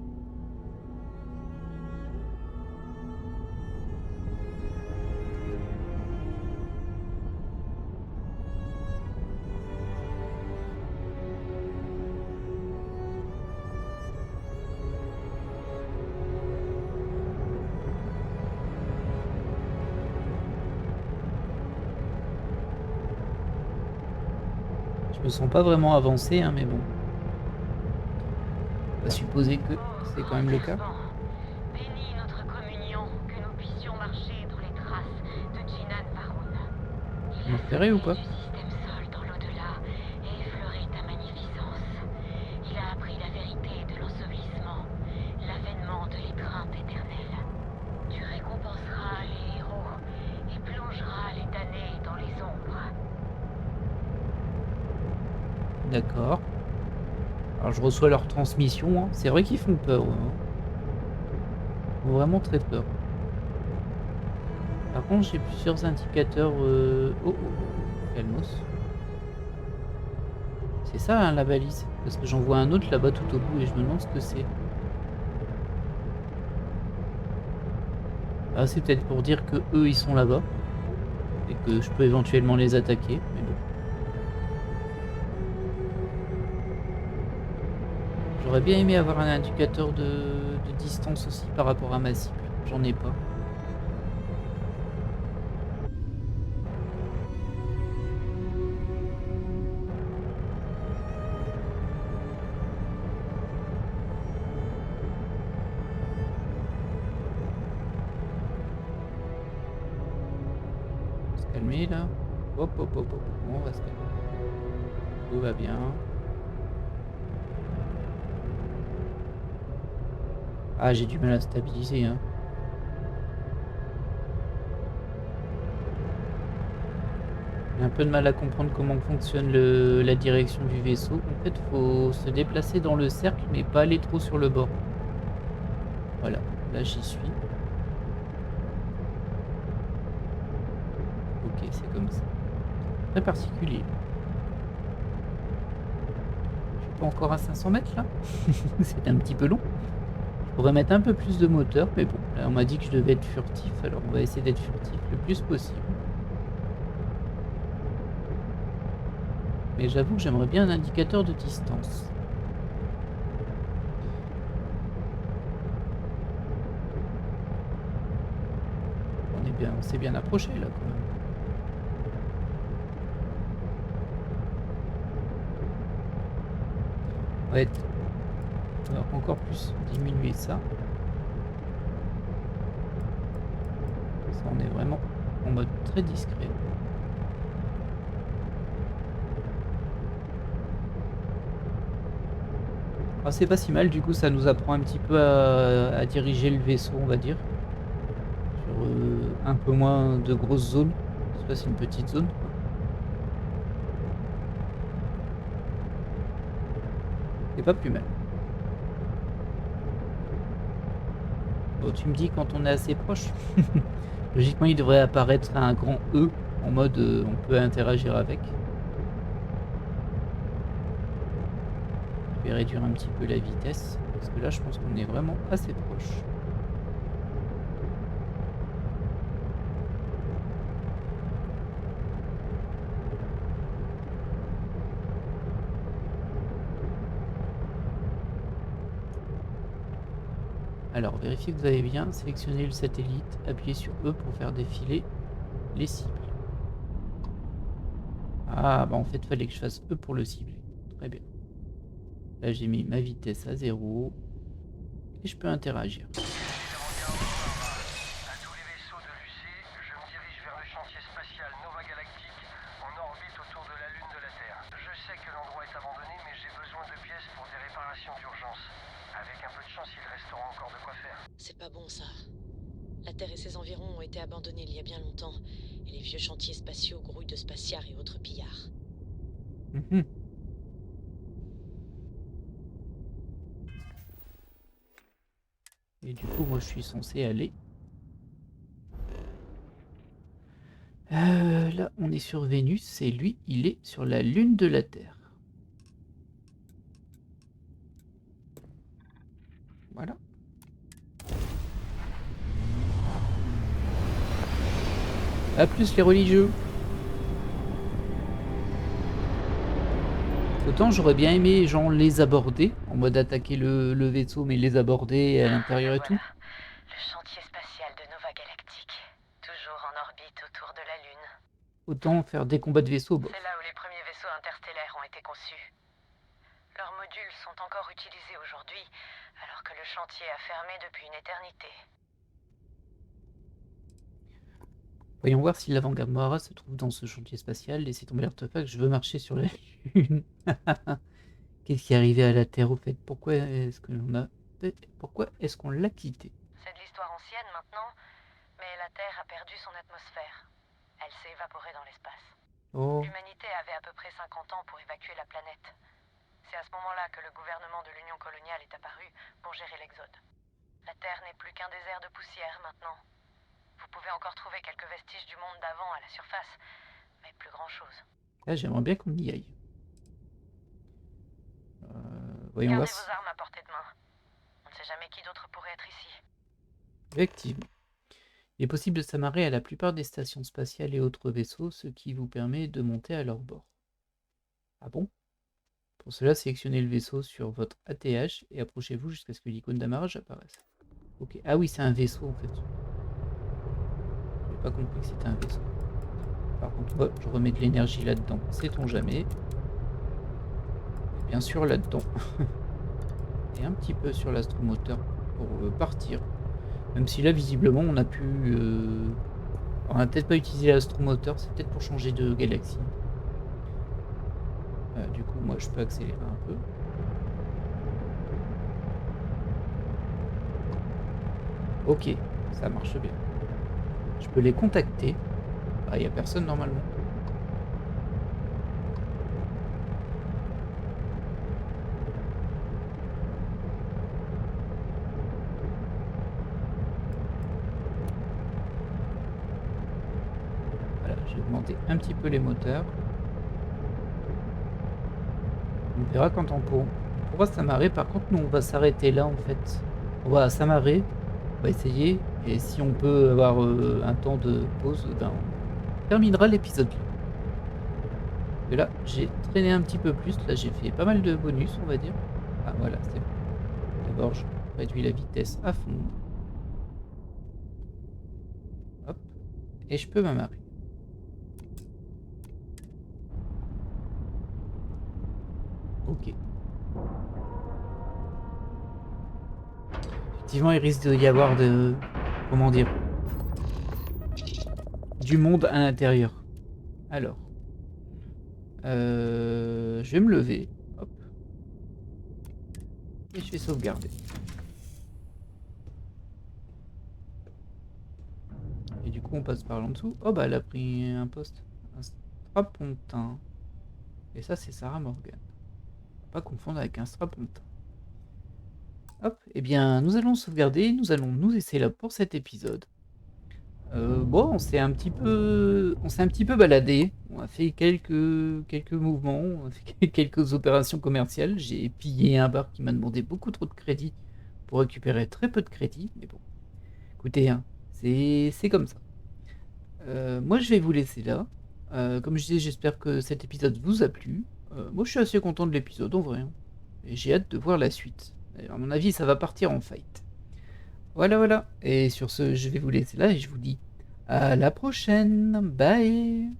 Je me sens pas vraiment avancé, hein, mais bon. On va supposer que c'est quand même le cas. Bénis notre communion, que nous puissions marcher dans les traces de Jinan Varun. On m'a repéré ou pas? Du système Sol dans l'au-delà et effleuré ta magnificence. Il a appris la vérité de l'ensevelissement, l'avènement de l'étreinte éternelle. Tu récompenseras les héros et plongeras les damnés dans les ombres. D'accord. Alors je reçois leur transmission, hein. C'est vrai qu'ils font peur, hein. Ils font vraiment très peur. Par contre j'ai plusieurs indicateurs... Oh, calmos. C'est ça, hein, la balise. Parce que j'en vois un autre là-bas tout au bout et je me demande ce que c'est. Ah, c'est peut-être pour dire que eux ils sont là-bas. Et que je peux éventuellement les attaquer, mais bon. J'aurais bien aimé avoir un indicateur de distance aussi par rapport à ma cible. J'en ai pas. On va se calmer là. Hop, hop, hop, hop. On va se calmer. Tout va bien. Ah, j'ai du mal à stabiliser, hein. J'ai un peu de mal à comprendre comment fonctionne la direction du vaisseau. En fait, faut se déplacer dans le cercle, mais pas aller trop sur le bord. Voilà, là j'y suis. Ok, c'est comme ça. Très particulier. Je suis pas encore à 500 mètres là. C'est un petit peu long. Je pourrais mettre un peu plus de moteur, mais bon, là on m'a dit que je devais être furtif, alors on va essayer d'être furtif le plus possible. Mais j'avoue que j'aimerais bien un indicateur de distance. On s'est bien approché là quand même. Ouais. Alors encore plus diminuer ça. Ça on est vraiment en mode très discret. Ah, c'est pas si mal, du coup ça nous apprend un petit peu à diriger le vaisseau, on va dire. Sur un peu moins de grosses zones. Parce que là c'est une petite zone. C'est pas plus mal. Bon, tu me dis quand on est assez proche. Logiquement il devrait apparaître un grand E en mode on peut interagir avec. Je vais réduire un petit peu la vitesse parce que là je pense qu'on est vraiment assez proche. Alors, vérifiez que vous avez bien sélectionné le satellite, appuyez sur E pour faire défiler les cibles. Ah, bah en fait, fallait que je fasse E pour le cibler. Très bien. Là, j'ai mis ma vitesse à 0 et je peux interagir. C'est pas bon ça. La Terre et ses environs ont été abandonnés il y a bien longtemps, et les vieux chantiers spatiaux grouillent de spatiards et autres pillards. Et du coup, moi je suis censé aller. Là, on est sur Vénus et lui, il est sur la Lune de la Terre. Voilà. A plus les religieux. Autant j'aurais bien aimé genre les aborder, en mode attaquer le vaisseau mais les aborder à l'intérieur et tout. Le chantier spatial de Nova Galactique, toujours en orbite autour de la Lune. Autant faire des combats de vaisseaux. Bon. C'est là où les premiers vaisseaux interstellaires ont été conçus. Leurs modules sont encore utilisés aujourd'hui, alors que le chantier a fermé depuis une éternité. Voyons voir si l'avant-garde Moara se trouve dans ce chantier spatial. Laissez tomber l'artefact, je veux marcher sur la Lune. Qu'est-ce qui est arrivé à la Terre au fait? Pourquoi est-ce qu'on l'a quitté? C'est de l'histoire ancienne maintenant, mais la Terre a perdu son atmosphère. Elle s'est évaporée dans l'espace. Oh. L'humanité avait à peu près 50 ans pour évacuer la planète. C'est à ce moment-là que le gouvernement de l'Union coloniale est apparu pour gérer l'exode. La Terre n'est plus qu'un désert de poussière maintenant. Vous pouvez encore trouver quelques vestiges du monde d'avant à la surface, mais plus grand-chose. Là, j'aimerais bien qu'on y aille. Voyons Gardez voir. vos armes à portée de main. On ne sait jamais qui d'autre pourrait être ici. Effectivement. Il est possible de s'amarrer à la plupart des stations spatiales et autres vaisseaux, ce qui vous permet de monter à leur bord. Ah bon? Pour cela, sélectionnez le vaisseau sur votre ATH et approchez-vous jusqu'à ce que l'icône d'amarrage apparaisse. Ok. Ah oui, c'est un vaisseau en fait. J'ai pas compris que c'était un vaisseau. Par contre, je remets de l'énergie là-dedans, sait-on jamais. Et bien sûr là-dedans. Et un petit peu sur l'astromoteur pour partir. Même si là, visiblement, on a pu... On n'a peut-être pas utilisé l'astromoteur, c'est peut-être pour changer de galaxie. Du coup, moi, je peux accélérer un peu. Ok, ça marche bien. Je peux les contacter. Ah, il n'y a personne normalement. Voilà, j'ai augmenté un petit peu les moteurs. On verra quand on pourra s'amarrer. Par contre, nous, on va s'arrêter là en fait. On va s'amarrer. On va essayer. Et si on peut avoir un temps de pause, ben, on terminera l'épisode. Et là, j'ai traîné un petit peu plus. Là, j'ai fait pas mal de bonus, on va dire. Ah, voilà, c'est bon. D'abord, je réduis la vitesse à fond. Hop. Et je peux m'amarrer. Ok. Effectivement, il risque d'y avoir de... Comment dire? Du monde à l'intérieur. Alors. Je vais me lever. Hop. Et je vais sauvegarder. Et du coup, on passe par là en dessous. Oh, bah, elle a pris un poste. Un strapontin. Et ça, c'est Sarah Morgan. Pas confondre avec un strapontin. Hop, et bien nous allons sauvegarder, nous allons nous laisser là pour cet épisode. Bon, on s'est un petit peu baladé, on a fait quelques mouvements, on a fait quelques opérations commerciales. J'ai pillé un bar qui m'a demandé beaucoup trop de crédit pour récupérer très peu de crédit, mais bon, écoutez, hein, c'est comme ça. Moi je vais vous laisser là. Comme je disais, j'espère que cet épisode vous a plu. Moi je suis assez content de l'épisode en vrai, hein. Et j'ai hâte de voir la suite. À mon avis, ça va partir en fight. Voilà. Et sur ce, je vais vous laisser là et je vous dis à la prochaine. Bye.